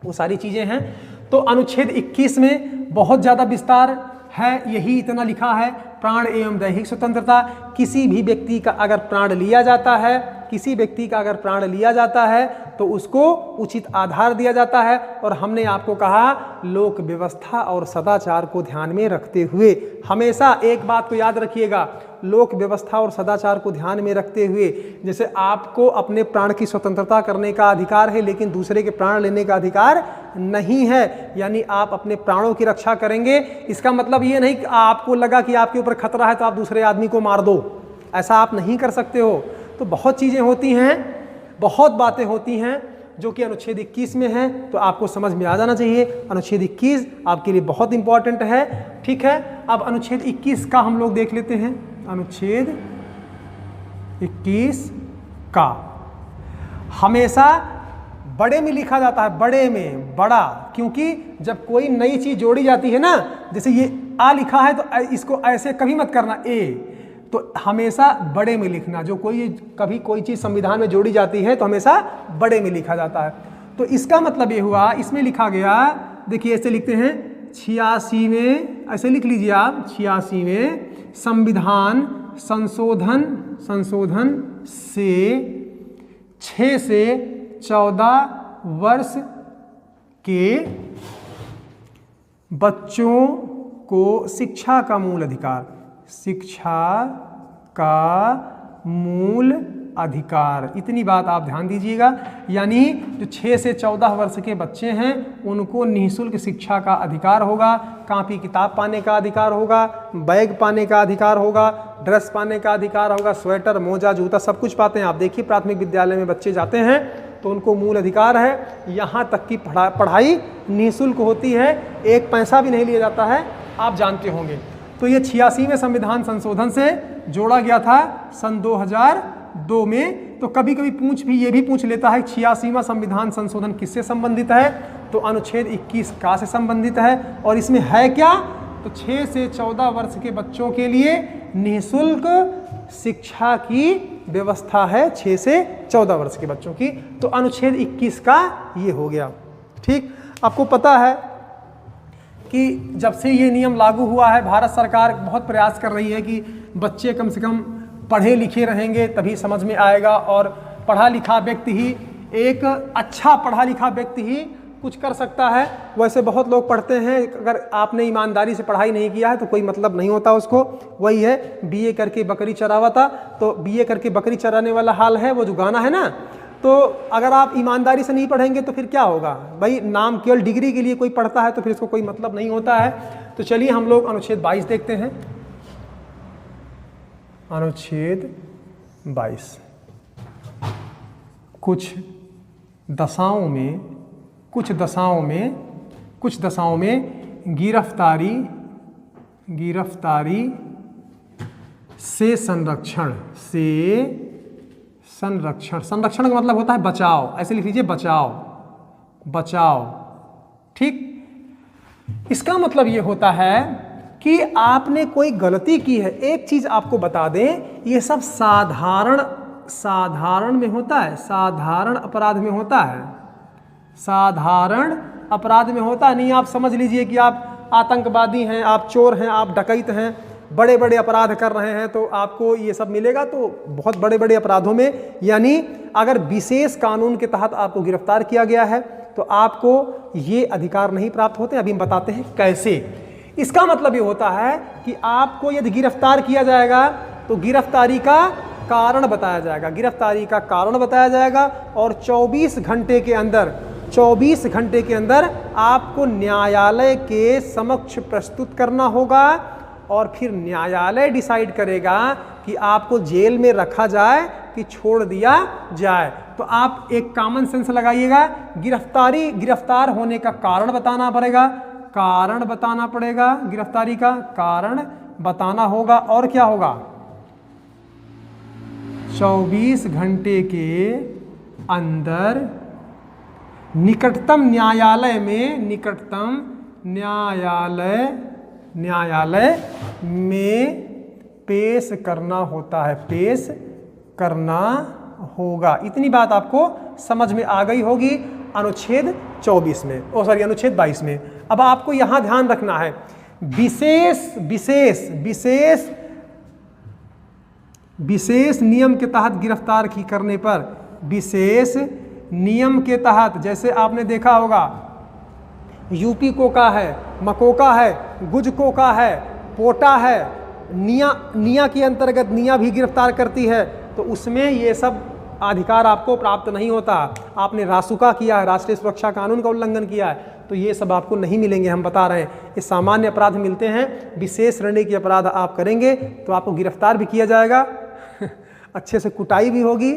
वो सारी चीज़ें हैं। तो अनुच्छेद 21 में बहुत ज़्यादा विस्तार है, यही इतना लिखा है, प्राण एवं दैहिक स्वतंत्रता। किसी भी व्यक्ति का अगर प्राण लिया जाता है, किसी व्यक्ति का अगर प्राण लिया जाता है तो उसको उचित आधार दिया जाता है। और हमने आपको कहा लोक व्यवस्था और सदाचार को ध्यान में रखते हुए, हमेशा एक बात को याद रखिएगा, लोक व्यवस्था और सदाचार को ध्यान में रखते हुए, जैसे आपको अपने प्राण की स्वतंत्रता करने का अधिकार है लेकिन दूसरे के प्राण लेने का अधिकार नहीं है, यानी आप अपने प्राणों की रक्षा करेंगे। इसका मतलब ये नहीं कि आपको लगा कि आपके ऊपर खतरा है तो आप दूसरे आदमी को मार दो, ऐसा आप नहीं कर सकते हो। तो बहुत चीज़ें होती हैं, बहुत बातें होती हैं जो कि अनुच्छेद 21 में है, तो आपको समझ में आ जाना चाहिए। अनुच्छेद 21 आपके लिए बहुत इंपॉर्टेंट है, ठीक है। अब अनुच्छेद 21 का हम लोग देख लेते हैं। अनुच्छेद 21 का हमेशा बड़े में लिखा जाता है, बड़े में, बड़ा, क्योंकि जब कोई नई चीज़ जोड़ी जाती है ना, जैसे ये आ लिखा है तो इसको ऐसे कभी मत करना ए, तो हमेशा बड़े में लिखना। जो कभी कोई चीज़ संविधान में जोड़ी जाती है तो हमेशा बड़े में लिखा जाता है। तो इसका मतलब ये हुआ, इसमें लिखा गया, देखिए ऐसे लिखते हैं 86 में, ऐसे लिख लीजिए आप, 86 में संविधान संशोधन से 6 से 14 वर्ष के बच्चों को शिक्षा का मूल अधिकार, शिक्षा का मूल अधिकार, इतनी बात आप ध्यान दीजिएगा। यानी जो 6 से 14 वर्ष के बच्चे हैं उनको निःशुल्क शिक्षा का अधिकार होगा, कॉपी किताब पाने का अधिकार होगा, बैग पाने का अधिकार होगा, ड्रेस पाने का अधिकार होगा, स्वेटर, मोजा, जूता सब कुछ पाते हैं। आप देखिए प्राथमिक विद्यालय में बच्चे जाते हैं तो उनको मूल अधिकार है। यहाँ तक की पढ़ाई निःशुल्क होती है, एक पैसा भी नहीं लिया जाता है, आप जानते होंगे। तो ये 86वें संविधान संशोधन से जोड़ा गया था सन 2002 में। तो कभी कभी ये भी पूछ लेता है 86वां संविधान संशोधन किससे संबंधित है, तो अनुच्छेद 21 का से संबंधित है। और इसमें है क्या, तो 6 से 14 वर्ष के बच्चों के लिए निःशुल्क शिक्षा की व्यवस्था है, 6 से 14 वर्ष के बच्चों की। तो अनुच्छेद 21 का ये हो गया, ठीक। आपको पता है कि जब से ये नियम लागू हुआ है, भारत सरकार बहुत प्रयास कर रही है कि बच्चे कम से कम पढ़े लिखे रहेंगे तभी समझ में आएगा, और पढ़ा लिखा व्यक्ति ही, एक अच्छा पढ़ा लिखा व्यक्ति ही कुछ कर सकता है। वैसे बहुत लोग पढ़ते हैं, अगर आपने ईमानदारी से पढ़ाई नहीं किया है तो कोई मतलब नहीं होता उसको। वही है बीए करके बकरी चरावता, तो बीए करके बकरी चराने वाला हाल है वो जो गाना है ना। तो अगर आप ईमानदारी से नहीं पढ़ेंगे तो फिर क्या होगा भाई, नाम केवल डिग्री के लिए कोई पढ़ता है तो फिर इसको कोई मतलब नहीं होता है। तो चलिए हम लोग अनुच्छेद 22 देखते हैं। अनुच्छेद 22 कुछ दशाओं में गिरफ्तारी से संरक्षण का मतलब होता है बचाव, ऐसे लिख लीजिए बचाव, ठीक। इसका मतलब ये होता है कि आपने कोई गलती की है। एक चीज आपको बता दें, ये सब साधारण में होता है, साधारण अपराध में होता है, साधारण अपराध में होता है। नहीं आप समझ लीजिए कि आप आतंकवादी हैं, आप चोर हैं, आप डकैत हैं, बड़े बड़े अपराध कर रहे हैं तो आपको ये सब मिलेगा। तो बहुत बड़े बड़े अपराधों में, यानी अगर विशेष कानून के तहत आपको गिरफ्तार किया गया है तो आपको ये अधिकार नहीं प्राप्त होते। अभी हम बताते हैं कैसे। इसका मतलब ये होता है कि आपको यदि गिरफ्तार किया जाएगा तो गिरफ्तारी का कारण बताया जाएगा, गिरफ्तारी का कारण बताया जाएगा और 24 घंटे के अंदर आपको न्यायालय के समक्ष प्रस्तुत करना होगा और फिर न्यायालय डिसाइड करेगा कि आपको जेल में रखा जाए कि छोड़ दिया जाए। तो आप एक कॉमन सेंस लगाइएगा, गिरफ्तार होने का कारण बताना पड़ेगा, कारण बताना पड़ेगा, गिरफ्तारी का कारण बताना होगा और क्या होगा, 24 घंटे के अंदर निकटतम न्यायालय में पेश करना होता है, पेश करना होगा। इतनी बात आपको समझ में आ गई होगी अनुच्छेद 24 में, अनुच्छेद 22 में। अब आपको यहां ध्यान रखना है, विशेष नियम के तहत गिरफ्तार करने पर, विशेष नियम के तहत, जैसे आपने देखा होगा यूपी कोका है, मकोका है, गुज कोका है, पोटा है, निया के अंतर्गत निया भी गिरफ्तार करती है, तो उसमें ये सब अधिकार आपको प्राप्त नहीं होता। आपने रासुका किया है, राष्ट्रीय सुरक्षा कानून का उल्लंघन किया है, तो ये सब आपको नहीं मिलेंगे। हम बता रहे हैं ये सामान्य अपराध मिलते हैं, विशेष श्रेणी के अपराध आप करेंगे तो आपको गिरफ्तार भी किया जाएगा अच्छे से कुटाई भी होगी,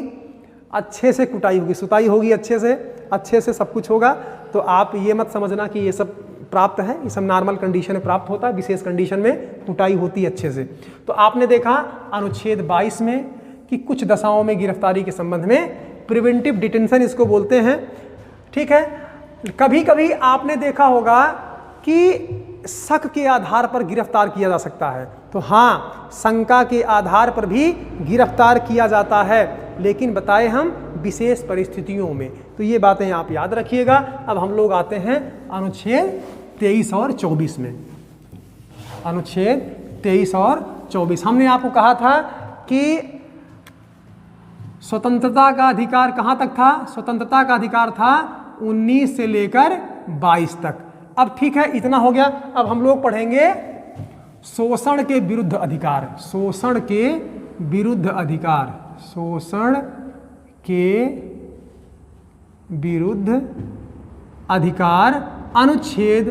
सुताई होगी अच्छे से सब कुछ होगा। तो आप ये मत समझना कि ये सब प्राप्त है, ये सब नॉर्मल कंडीशन में प्राप्त होता है, विशेष कंडीशन में कुटाई होती है अच्छे से। तो आपने देखा अनुच्छेद 22 में कि कुछ दशाओं में गिरफ्तारी के संबंध में प्रिवेंटिव डिटेंशन इसको बोलते हैं, ठीक है। कभी कभी आपने देखा होगा कि शक के आधार पर गिरफ्तार किया जा सकता है, तो हाँ, शंका के आधार पर भी गिरफ्तार किया जाता है, लेकिन बताए हम विशेष परिस्थितियों में। तो ये बातें आप याद रखिएगा। अब हम लोग आते हैं अनुच्छेद 23 और 24 में। अनुच्छेद 23 और 24 हमने आपको कहा था कि स्वतंत्रता का अधिकार कहाँ तक था, स्वतंत्रता का अधिकार था 19 से लेकर 22 तक। अब ठीक है, इतना हो गया। अब हम लोग पढ़ेंगे शोषण के विरुद्ध अधिकार, शोषण के विरुद्ध अधिकार, शोषण के विरुद्ध अधिकार अनुच्छेद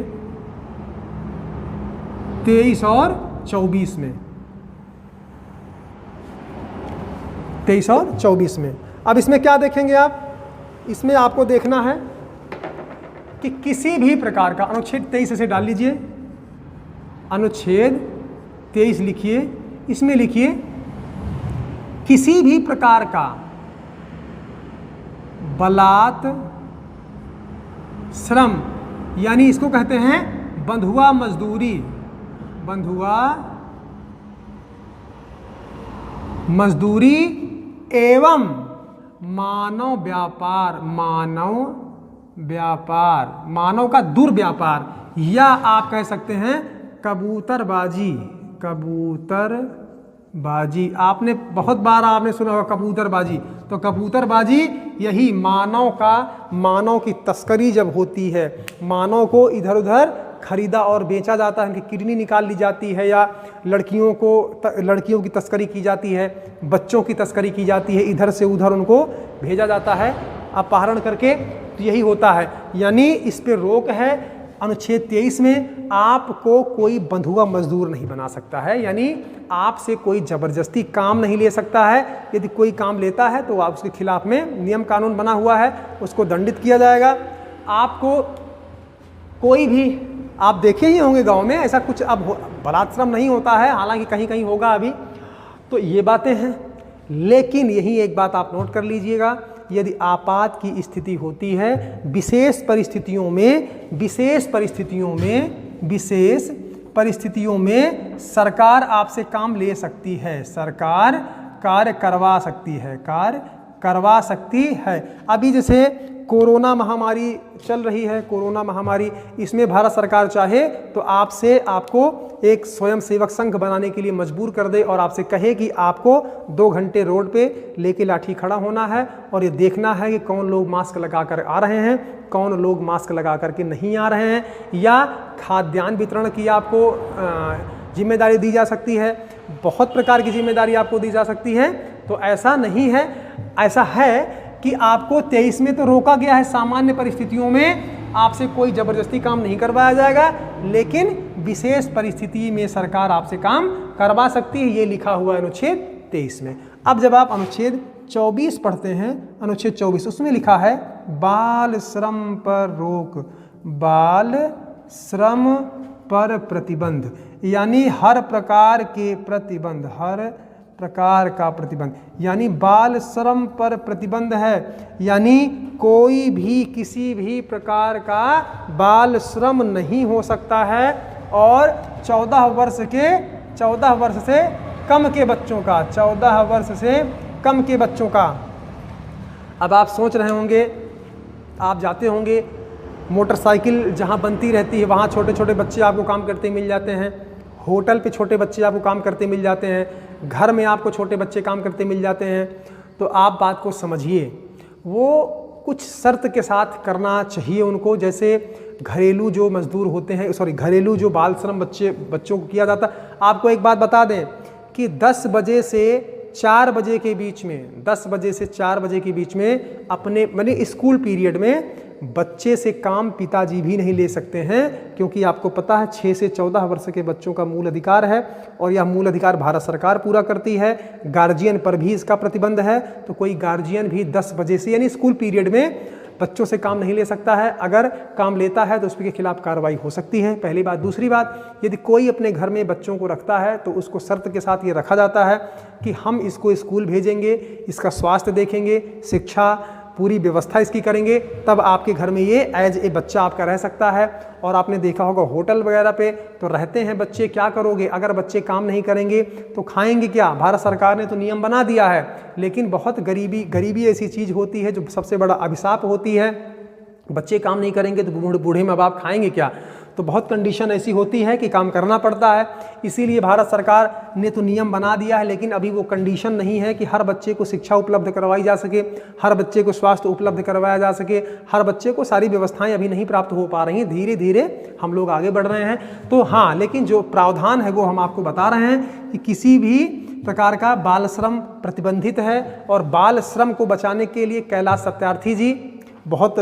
23 और 24 में, 23 और 24 में। अब इसमें क्या देखेंगे आप, इसमें आपको देखना है कि किसी भी प्रकार का, अनुच्छेद 23 इसे डाल लीजिए, अनुच्छेद 23 लिखिए, इसमें लिखिए किसी भी प्रकार का बलात् श्रम, यानी इसको कहते हैं बंधुआ मजदूरी, बंधुआ मजदूरी एवं मानव व्यापार, मानव का दुर्व्यापार, या आप कह सकते हैं कबूतरबाजी, आपने बहुत बार आपने सुना होगा कबूतरबाजी। तो कबूतरबाजी यही मानव की तस्करी जब होती है, मानव को इधर उधर खरीदा और बेचा जाता है, उनकी किडनी निकाल ली जाती है, या लड़कियों की तस्करी की जाती है, बच्चों की तस्करी की जाती है, इधर से उधर उनको भेजा जाता है अपहरण करके, तो यही होता है। यानी इस पे रोक है। अनुच्छेद 23 में आपको कोई बंधुआ मजदूर नहीं बना सकता है, यानी आपसे कोई ज़बरदस्ती काम नहीं ले सकता है। यदि कोई काम लेता है तो आप उसके खिलाफ में नियम कानून बना हुआ है, उसको दंडित किया जाएगा। आपको कोई भी, आप देखे ही होंगे गांव में ऐसा कुछ अब बलात्श्रम नहीं होता है, हालांकि कहीं कहीं होगा अभी, तो ये बातें हैं। लेकिन यही एक बात आप नोट कर लीजिएगा, यदि आपात की स्थिति होती है, विशेष परिस्थितियों में सरकार आपसे काम ले सकती है, सरकार कार्य करवा सकती है। अभी जैसे कोरोना महामारी चल रही है, कोरोना महामारी, इसमें भारत सरकार चाहे तो आपको एक स्वयं सेवक संघ बनाने के लिए मजबूर कर दे और आपसे कहे कि आपको 2 घंटे रोड पे लेके लाठी खड़ा होना है और ये देखना है कि कौन लोग मास्क लगा कर आ रहे हैं, कौन लोग मास्क लगा कर के नहीं आ रहे हैं, या खाद्यान्न वितरण की आपको जिम्मेदारी दी जा सकती है। बहुत प्रकार की जिम्मेदारी आपको दी जा सकती है। तो ऐसा नहीं है, ऐसा है कि आपको 23 में तो रोका गया है, सामान्य परिस्थितियों में आपसे कोई ज़बरदस्ती काम नहीं करवाया जाएगा, लेकिन विशेष परिस्थिति में सरकार आपसे काम करवा सकती है, ये लिखा हुआ है अनुच्छेद 23 में। अब जब आप अनुच्छेद 24 पढ़ते हैं, अनुच्छेद 24 उसमें लिखा है बाल श्रम पर रोक, बाल श्रम पर प्रतिबंध, यानी हर प्रकार के प्रतिबंध, हर प्रकार का प्रतिबंध, यानी बाल श्रम पर प्रतिबंध है, यानी कोई भी किसी भी प्रकार का बाल श्रम नहीं हो सकता है। और 14 वर्ष से कम के बच्चों का, 14 वर्ष से कम के बच्चों का। अब आप सोच रहे होंगे, आप जाते होंगे मोटरसाइकिल जहाँ बनती रहती है वहाँ छोटे छोटे बच्चे आपको काम करते मिल जाते हैं, होटल पे छोटे बच्चे आपको काम करते मिल जाते हैं, घर में आपको छोटे बच्चे काम करते मिल जाते हैं। तो आप बात को समझिए, वो कुछ शर्त के साथ करना चाहिए उनको। जैसे घरेलू जो मजदूर होते हैं, घरेलू जो बाल श्रम बच्चों को किया जाता है। आपको एक बात बता दें कि 10 बजे से 4 बजे के बीच में, 10 बजे से 4 बजे के बीच में अपने माने स्कूल पीरियड में बच्चे से काम पिताजी भी नहीं ले सकते हैं, क्योंकि आपको पता है 6 से 14 वर्ष के बच्चों का मूल अधिकार है और यह मूल अधिकार भारत सरकार पूरा करती है। गार्जियन पर भी इसका प्रतिबंध है। तो कोई गार्जियन भी 10 बजे से यानी स्कूल पीरियड में बच्चों से काम नहीं ले सकता है। अगर काम लेता है तो उसके खिलाफ कार्रवाई हो सकती है, पहली बात। दूसरी बात, यदि कोई अपने घर में बच्चों को रखता है तो उसको शर्त के साथ ये रखा जाता है कि हम इसको स्कूल भेजेंगे, इसका स्वास्थ्य देखेंगे, शिक्षा पूरी व्यवस्था इसकी करेंगे, तब आपके घर में ये एज ए बच्चा आपका रह सकता है। और आपने देखा होगा होटल वगैरह पे तो रहते हैं बच्चे, क्या करोगे अगर बच्चे काम नहीं करेंगे तो खाएंगे क्या? भारत सरकार ने तो नियम बना दिया है, लेकिन बहुत गरीबी ऐसी चीज़ होती है जो सबसे बड़ा अभिशाप होती है। बच्चे काम नहीं करेंगे तो बूढ़े माँ बाप खाएंगे क्या? तो बहुत कंडीशन ऐसी होती है कि काम करना पड़ता है। इसीलिए भारत सरकार ने तो नियम बना दिया है, लेकिन अभी वो कंडीशन नहीं है कि हर बच्चे को शिक्षा उपलब्ध करवाई जा सके, हर बच्चे को स्वास्थ्य उपलब्ध करवाया जा सके, हर बच्चे को सारी व्यवस्थाएं अभी नहीं प्राप्त हो पा रही हैं। धीरे धीरे हम लोग आगे बढ़ रहे हैं। तो हाँ, लेकिन जो प्रावधान है वो हम आपको बता रहे हैं कि किसी भी प्रकार का बाल श्रम प्रतिबंधित है। और बाल श्रम को बचाने के लिए कैलाश सत्यार्थी जी बहुत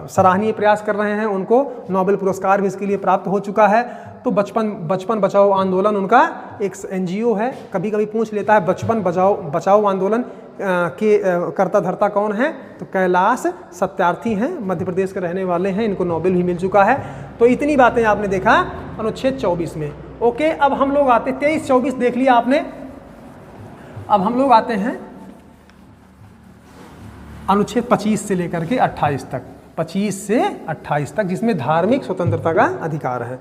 सराहनीय प्रयास कर रहे हैं, उनको नोबेल पुरस्कार भी इसके लिए प्राप्त हो चुका है। तो बचपन बचाओ आंदोलन उनका एक NGO है। कभी कभी पूछ लेता है बचपन बचाओ आंदोलन के कर्ता धर्ता कौन है, तो कैलाश सत्यार्थी हैं, मध्य प्रदेश के रहने वाले हैं, इनको नोबेल भी मिल चुका है। तो इतनी बातें आपने देखा अनुच्छेद 24 में। ओके, अब हम लोग आते 23-24 देख लिया आपने। अब हम लोग आते हैं अनुच्छेद 25 से लेकर के 28 तक, 25 से 28 तक, जिसमें धार्मिक स्वतंत्रता का अधिकार है।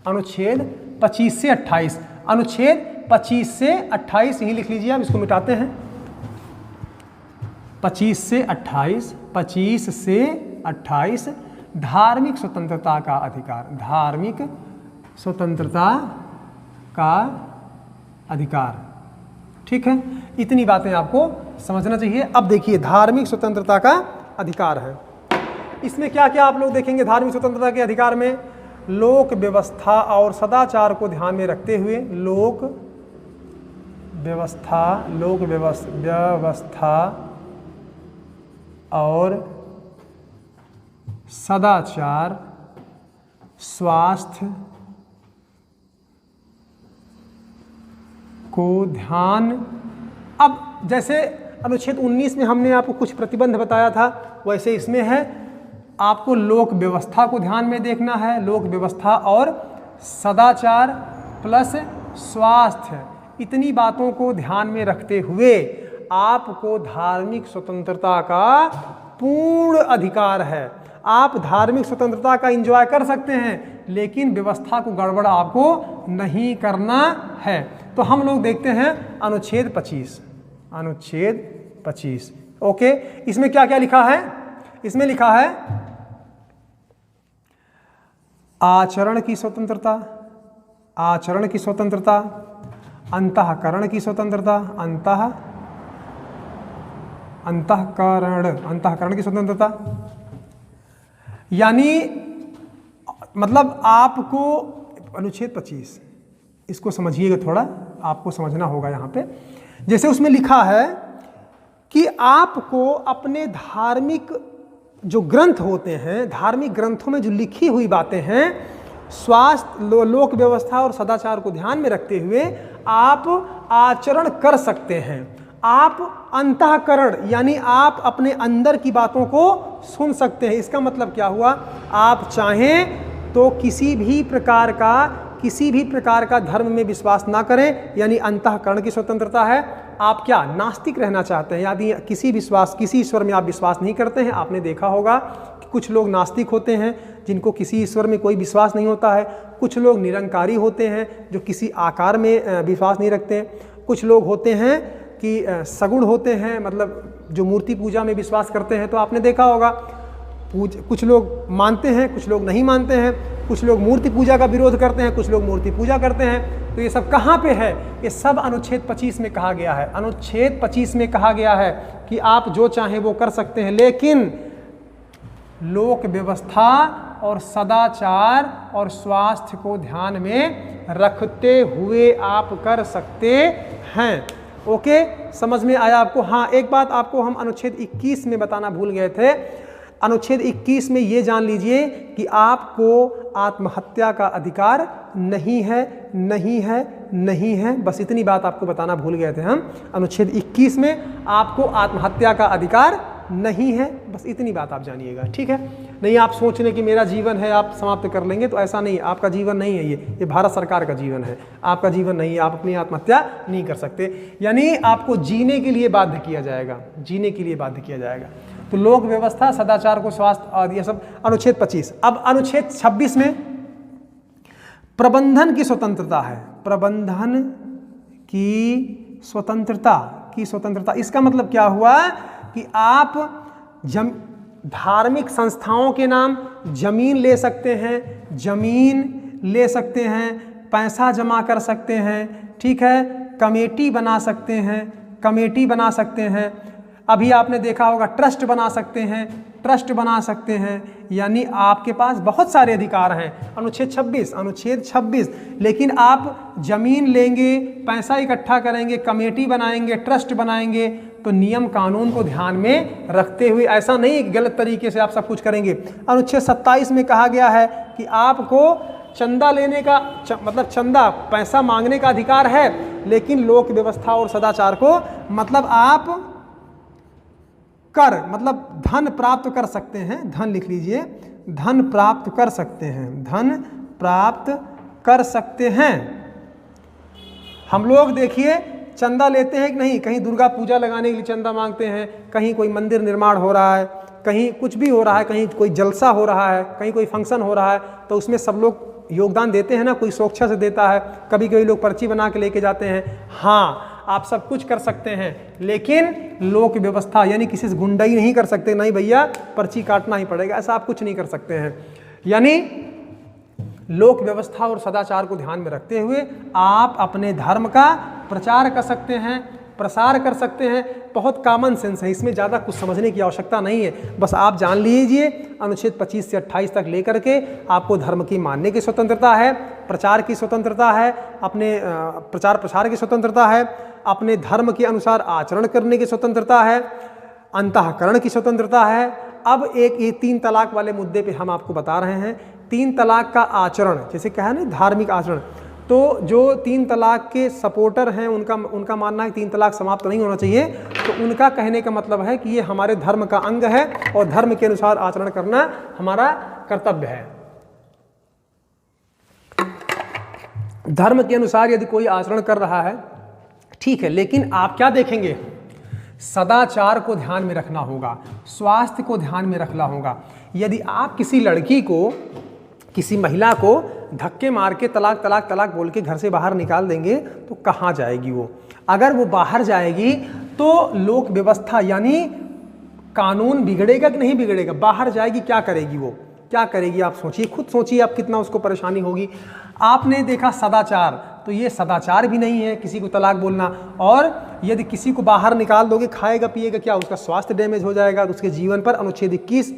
अनुच्छेद 25 से 28, अनुच्छेद 25 से 28 यही लिख लीजिए आप, इसको मिटाते हैं। 25 से 28, 25 से 28 धार्मिक स्वतंत्रता का अधिकार, धार्मिक स्वतंत्रता का अधिकार। ठीक है, इतनी बातें आपको समझना चाहिए। अब देखिए धार्मिक स्वतंत्रता का अधिकार है, इसमें क्या क्या आप लोग देखेंगे। धार्मिक स्वतंत्रता के अधिकार में लोक व्यवस्था और सदाचार को ध्यान में रखते हुए, लोक व्यवस्था और सदाचार, स्वास्थ्य को ध्यान। अब जैसे अनुच्छेद 19 में हमने आपको कुछ प्रतिबंध बताया था, वैसे इसमें है आपको लोक व्यवस्था को ध्यान में देखना है। लोक व्यवस्था और सदाचार प्लस स्वास्थ्य, इतनी बातों को ध्यान में रखते हुए आपको धार्मिक स्वतंत्रता का पूर्ण अधिकार है। आप धार्मिक स्वतंत्रता का एंजॉय कर सकते हैं, लेकिन व्यवस्था को गड़बड़ आपको नहीं करना है। तो हम लोग देखते हैं अनुच्छेद 25, अनुच्छेद 25। ओके, इसमें क्या क्या लिखा है? इसमें लिखा है आचरण की स्वतंत्रता, आचरण की स्वतंत्रता, अंतःकरण की स्वतंत्रता, अंतःकरण की स्वतंत्रता। यानी मतलब आपको अनुच्छेद 25 इसको समझिएगा, थोड़ा आपको समझना होगा यहाँ पे। जैसे उसमें लिखा है कि आपको अपने धार्मिक जो ग्रंथ होते हैं, धार्मिक ग्रंथों में जो लिखी हुई बातें हैं, स्वास्थ्य, लोक व्यवस्था और सदाचार को ध्यान में रखते हुए आप आचरण कर सकते हैं। आप अंतःकरण यानी आप अपने अंदर की बातों को सुन सकते हैं। इसका मतलब क्या हुआ, आप चाहें तो किसी भी प्रकार का धर्म में विश्वास ना करें, यानी अंतःकरण की स्वतंत्रता है। आप क्या नास्तिक रहना चाहते हैं, यदि किसी ईश्वर में आप विश्वास नहीं करते हैं। आपने देखा होगा कि कुछ लोग नास्तिक होते हैं जिनको किसी ईश्वर में कोई विश्वास नहीं होता है। कुछ लोग निरंकारी होते हैं जो किसी आकार में विश्वास नहीं रखते हैं। कुछ लोग होते हैं कि सगुण होते हैं, मतलब जो मूर्ति पूजा में विश्वास करते हैं। तो आपने देखा होगा कुछ लोग मानते हैं, कुछ लोग नहीं मानते हैं। कुछ लोग मूर्ति पूजा का विरोध करते हैं, कुछ लोग मूर्ति पूजा करते हैं। तो ये सब कहाँ पे है, ये सब अनुच्छेद 25 में कहा गया है। अनुच्छेद 25 में कहा गया है कि आप जो चाहें वो कर सकते हैं, लेकिन लोक व्यवस्था और सदाचार और स्वास्थ्य को ध्यान में रखते हुए आप कर सकते हैं। ओके, समझ में आया आपको? हाँ, एक बात आपको हम अनुच्छेद 21 में बताना भूल गए थे। अनुच्छेद 21 में ये जान लीजिए कि आपको आत्महत्या का अधिकार नहीं है, नहीं है, नहीं है। बस इतनी बात आपको बताना भूल गए थे हम। अनुच्छेद 21 में आपको आत्महत्या का अधिकार नहीं है, बस इतनी बात आप जानिएगा, ठीक है? नहीं आप सोच रहे कि मेरा जीवन है आप समाप्त कर लेंगे, तो ऐसा नहीं। आपका जीवन नहीं है, ये भारत सरकार का जीवन है, आपका जीवन नहीं है। आप अपनी आत्महत्या नहीं कर सकते, यानी आपको जीने के लिए बाध्य किया जाएगा, जीने के लिए बाध्य किया जाएगा। तो लोक व्यवस्था, सदाचार को स्वास्थ्य और ये सब अनुच्छेद 25। अब अनुच्छेद 26 में प्रबंधन की स्वतंत्रता है। प्रबंधन की स्वतंत्रता। इसका मतलब क्या हुआ कि आप धार्मिक संस्थाओं के नाम जमीन ले सकते हैं, पैसा जमा कर सकते हैं, ठीक है, कमेटी बना सकते हैं। अभी आपने देखा होगा ट्रस्ट बना सकते हैं, यानी आपके पास बहुत सारे अधिकार हैं। अनुच्छेद 26। लेकिन आप जमीन लेंगे, पैसा इकट्ठा करेंगे, कमेटी बनाएंगे, ट्रस्ट बनाएंगे, तो नियम कानून को ध्यान में रखते हुए, ऐसा नहीं कि गलत तरीके से आप सब कुछ करेंगे। अनुच्छेद 27 में कहा गया है कि आपको चंदा लेने का मतलब चंदा पैसा मांगने का अधिकार है, लेकिन लोक व्यवस्था और सदाचार को मतलब आप मतलब धन प्राप्त कर सकते हैं। धन लिख लीजिए, धन प्राप्त कर सकते हैं। हम लोग देखिए चंदा लेते हैं कि नहीं, कहीं दुर्गा पूजा लगाने के लिए चंदा मांगते हैं, कहीं कोई मंदिर निर्माण हो रहा है, कहीं कुछ भी हो रहा है, कहीं कोई जलसा हो रहा है, कहीं कोई फंक्शन हो रहा है, तो उसमें सब लोग योगदान देते हैं ना, कोई स्वेच्छा से देता है, कभी कभी लोग पर्ची बना के लेके जाते हैं। हाँ, आप सब कुछ कर सकते हैं, लेकिन लोक व्यवस्था यानी किसी से गुंडाई नहीं कर सकते, नहीं भैया पर्ची काटना ही पड़ेगा, ऐसा आप कुछ नहीं कर सकते हैं। यानी लोक व्यवस्था और सदाचार को ध्यान में रखते हुए आप अपने धर्म का प्रचार कर सकते हैं, प्रसार कर सकते हैं। बहुत कॉमन सेंस है, इसमें ज़्यादा कुछ समझने की आवश्यकता नहीं है। बस आप जान लीजिए अनुच्छेद 25 से 28 तक लेकर के आपको धर्म की मानने की स्वतंत्रता है, प्रचार की स्वतंत्रता है, अपने प्रचार प्रसार की स्वतंत्रता है, अपने धर्म के अनुसार आचरण करने की स्वतंत्रता है, अंतःकरण की स्वतंत्रता है। अब एक ये 3 तलाक वाले मुद्दे पे हम आपको बता रहे हैं। 3 तलाक का आचरण, जैसे कहा ना धार्मिक आचरण, तो जो 3 तलाक के सपोर्टर हैं उनका मानना है 3 तलाक समाप्त नहीं होना चाहिए। तो उनका कहने का मतलब है कि ये हमारे धर्म का अंग है और धर्म के अनुसार आचरण करना हमारा कर्तव्य है। धर्म के अनुसार यदि कोई आचरण कर रहा है ठीक है, लेकिन आप क्या देखेंगे, सदाचार को ध्यान में रखना होगा, स्वास्थ्य को ध्यान में रखना होगा। यदि आप किसी लड़की को, किसी महिला को धक्के मार के तलाक तलाक तलाक बोल के घर से बाहर निकाल देंगे तो कहाँ जाएगी वो? अगर वो बाहर जाएगी तो लोक व्यवस्था यानी कानून बिगड़ेगा कि नहीं बिगड़ेगा, बाहर जाएगी क्या करेगी, वो क्या करेगी, आप सोचिए, खुद सोचिए आप कितना उसको परेशानी होगी। आपने देखा सदाचार, तो ये सदाचार भी नहीं है किसी को तलाक बोलना। और यदि किसी को बाहर निकाल दोगे, खाएगा पिएगा क्या, उसका स्वास्थ्य डैमेज हो जाएगा, तो उसके जीवन पर अनुच्छेद 21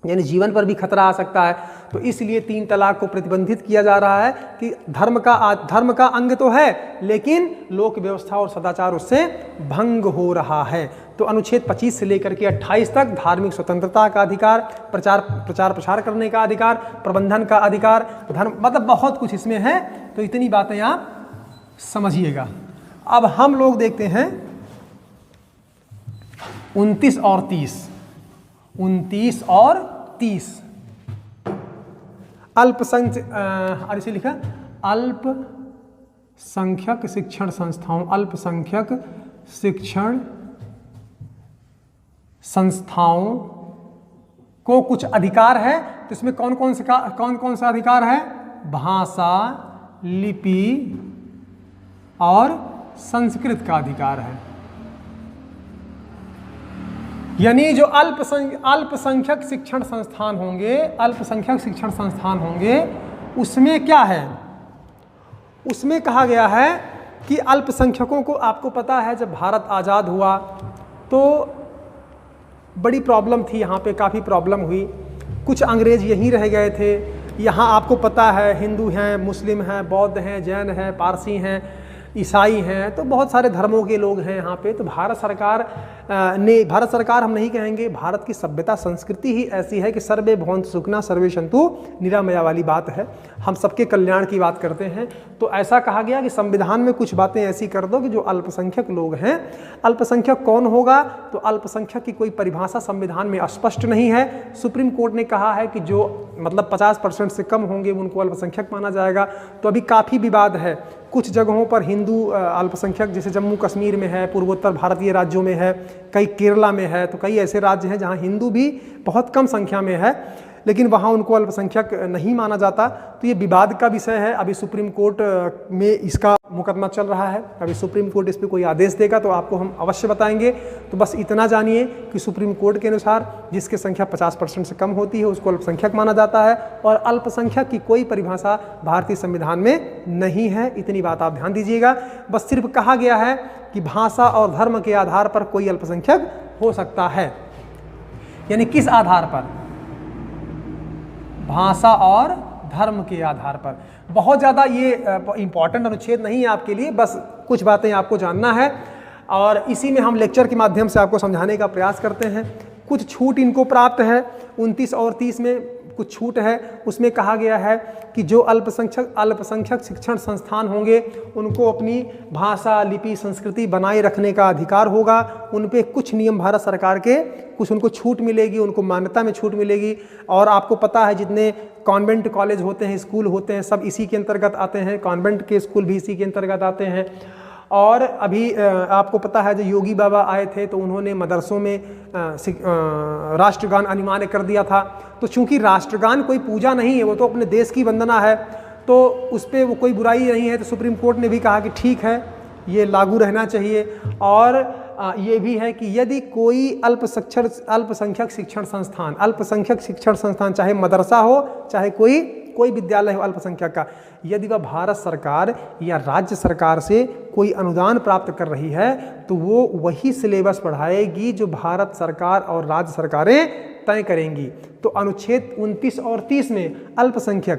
यानी जीवन पर भी खतरा आ सकता है। तो इसलिए 3 तलाक को प्रतिबंधित किया जा रहा है कि धर्म का अंग तो है, लेकिन लोक व्यवस्था और सदाचार उससे भंग हो रहा है। तो अनुच्छेद 25 से लेकर के 28 तक धार्मिक स्वतंत्रता का अधिकार, प्रचार प्रसार करने का अधिकार, प्रबंधन का अधिकार, धर्म, मतलब बहुत कुछ इसमें है। तो इतनी बातें आप समझिएगा। अब हम लोग देखते हैं 29 और 30। 29 और 30 और इसे लिखा अल्पसंख्यक शिक्षण संस्थाओं, अल्पसंख्यक शिक्षण संस्थाओं को कुछ अधिकार है। तो इसमें कौन कौन सा अधिकार है? भाषा, लिपि और संस्कृत का अधिकार है। यानी जो अल्पसंख्यक शिक्षण संस्थान होंगे, अल्पसंख्यक शिक्षण संस्थान होंगे, उसमें क्या है? उसमें कहा गया है कि अल्पसंख्यकों को, आपको पता है जब भारत आज़ाद हुआ तो बड़ी प्रॉब्लम थी, यहाँ पे काफ़ी प्रॉब्लम हुई। कुछ अंग्रेज़ यहीं रह गए थे। यहाँ आपको पता है हिंदू हैं, मुस्लिम हैं, बौद्ध हैं, जैन हैं, पारसी हैं, ईसाई हैं, तो बहुत सारे धर्मों के लोग हैं यहाँ पे। तो भारत सरकार हम नहीं कहेंगे, भारत की सभ्यता संस्कृति ही ऐसी है कि सर्वे भवन्तु सुखिनः सर्वे सन्तु निरामया वाली बात है। हम सबके कल्याण की बात करते हैं। तो ऐसा कहा गया कि संविधान में कुछ बातें ऐसी कर दो कि जो अल्पसंख्यक लोग हैं, अल्पसंख्यक कौन होगा? तो अल्पसंख्यक की कोई परिभाषा संविधान में स्पष्ट नहीं है। सुप्रीम कोर्ट ने कहा है कि जो मतलब 50% से कम होंगे उनको अल्पसंख्यक माना जाएगा। तो अभी काफ़ी विवाद है। कुछ जगहों पर हिंदू अल्पसंख्यक, जैसे जम्मू कश्मीर में है, पूर्वोत्तर भारतीय राज्यों में है, कई केरला में है, तो कई ऐसे राज्य हैं जहां हिंदू भी बहुत कम संख्या में है, लेकिन वहां उनको अल्पसंख्यक नहीं माना जाता। तो ये विवाद का विषय है। अभी सुप्रीम कोर्ट में इसका मुकदमा चल रहा है। अभी सुप्रीम कोर्ट इस पर कोई आदेश देगा तो आपको हम अवश्य बताएंगे। तो बस इतना जानिए कि सुप्रीम कोर्ट के अनुसार जिसकी संख्या 50% से कम होती है उसको अल्पसंख्यक माना जाता है, और अल्पसंख्यक की कोई परिभाषा भारतीय संविधान में नहीं है। इतनी बात आप ध्यान दीजिएगा। बस सिर्फ कहा गया है कि भाषा और धर्म के आधार पर कोई अल्पसंख्यक हो सकता है। यानी किस आधार पर? भाषा और धर्म के आधार पर। बहुत ज़्यादा ये इम्पॉर्टेंट अनुच्छेद नहीं है आपके लिए, बस कुछ बातें आपको जानना है और इसी में हम लेक्चर के माध्यम से आपको समझाने का प्रयास करते हैं। कुछ छूट इनको प्राप्त है। 29 और 30 में कुछ छूट है। उसमें कहा गया है कि जो अल्पसंख्यक शिक्षण संस्थान होंगे उनको अपनी भाषा, लिपि, संस्कृति बनाए रखने का अधिकार होगा। उन पे कुछ नियम भारत सरकार के, कुछ उनको छूट मिलेगी, उनको मान्यता में छूट मिलेगी। और आपको पता है जितने कॉन्वेंट कॉलेज होते हैं, स्कूल होते हैं, सब इसी के अंतर्गत आते हैं। कॉन्वेंट के स्कूल भी इसी के अंतर्गत आते हैं। और अभी आपको पता है जो योगी बाबा आए थे तो उन्होंने मदरसों में राष्ट्रगान अनिवार्य कर दिया था। तो चूंकि राष्ट्रगान कोई पूजा नहीं है, वो तो अपने देश की वंदना है, तो उस पर वो कोई बुराई नहीं है। तो सुप्रीम कोर्ट ने भी कहा कि ठीक है, ये लागू रहना चाहिए। और ये भी है कि यदि कोई अल्पसंख्यक शिक्षण संस्थान चाहे मदरसा हो, चाहे कोई विद्यालय हो अल्पसंख्यक का, यदि वह भारत सरकार या राज्य सरकार से कोई अनुदान प्राप्त कर रही है तो वो वही सिलेबस पढ़ाएगी जो भारत सरकार और राज्य सरकारें तय करेंगी। तो अनुच्छेद 29 और 30 में अल्पसंख्यक,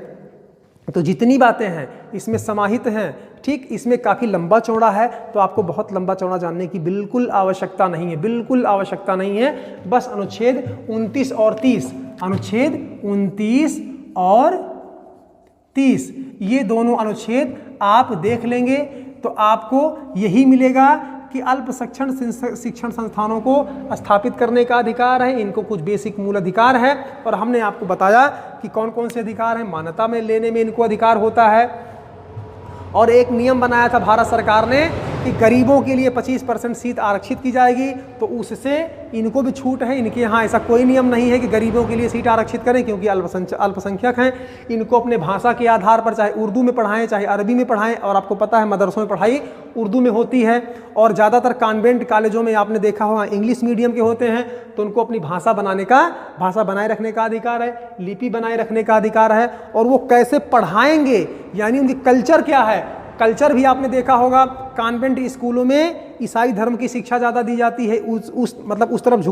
तो जितनी बातें हैं इसमें समाहित हैं। ठीक, इसमें काफ़ी लंबा चौड़ा है, तो आपको बहुत लंबा चौड़ा जानने की बिल्कुल आवश्यकता नहीं है, बिल्कुल आवश्यकता नहीं है। बस अनुच्छेद 29 और 30, अनुच्छेद 29 और 30 ये दोनों अनुच्छेद आप देख लेंगे तो आपको यही मिलेगा कि शिक्षण संस्थानों को स्थापित करने का अधिकार है। इनको कुछ बेसिक मूल अधिकार है और हमने आपको बताया कि कौन कौन से अधिकार हैं। मान्यता में लेने में इनको अधिकार होता है। और एक नियम बनाया था भारत सरकार ने कि गरीबों के लिए 25% सीट आरक्षित की जाएगी, तो उससे इनको भी छूट है। इनके यहाँ ऐसा कोई नियम नहीं है कि गरीबों के लिए सीट आरक्षित करें, क्योंकि अल्पसंख्यक हैं। इनको अपने भाषा के आधार पर चाहे उर्दू में पढ़ाएं चाहे अरबी में पढ़ाएं, और आपको पता है मदरसों में पढ़ाई उर्दू में होती है, और ज़्यादातर कॉन्वेंट कॉलेजों में आपने देखा होगा इंग्लिश मीडियम के होते हैं, तो उनको अपनी भाषा बनाए रखने का अधिकार है, लिपि बनाए रखने का अधिकार है। और वो कैसे पढ़ाएंगे, यानी उनकी कल्चर क्या है, कल्चर भी आपने देखा होगा कॉन्वेंट स्कूलों में ईसाई धर्म की शिक्षा ज़्यादा दी जाती है, उस तरफ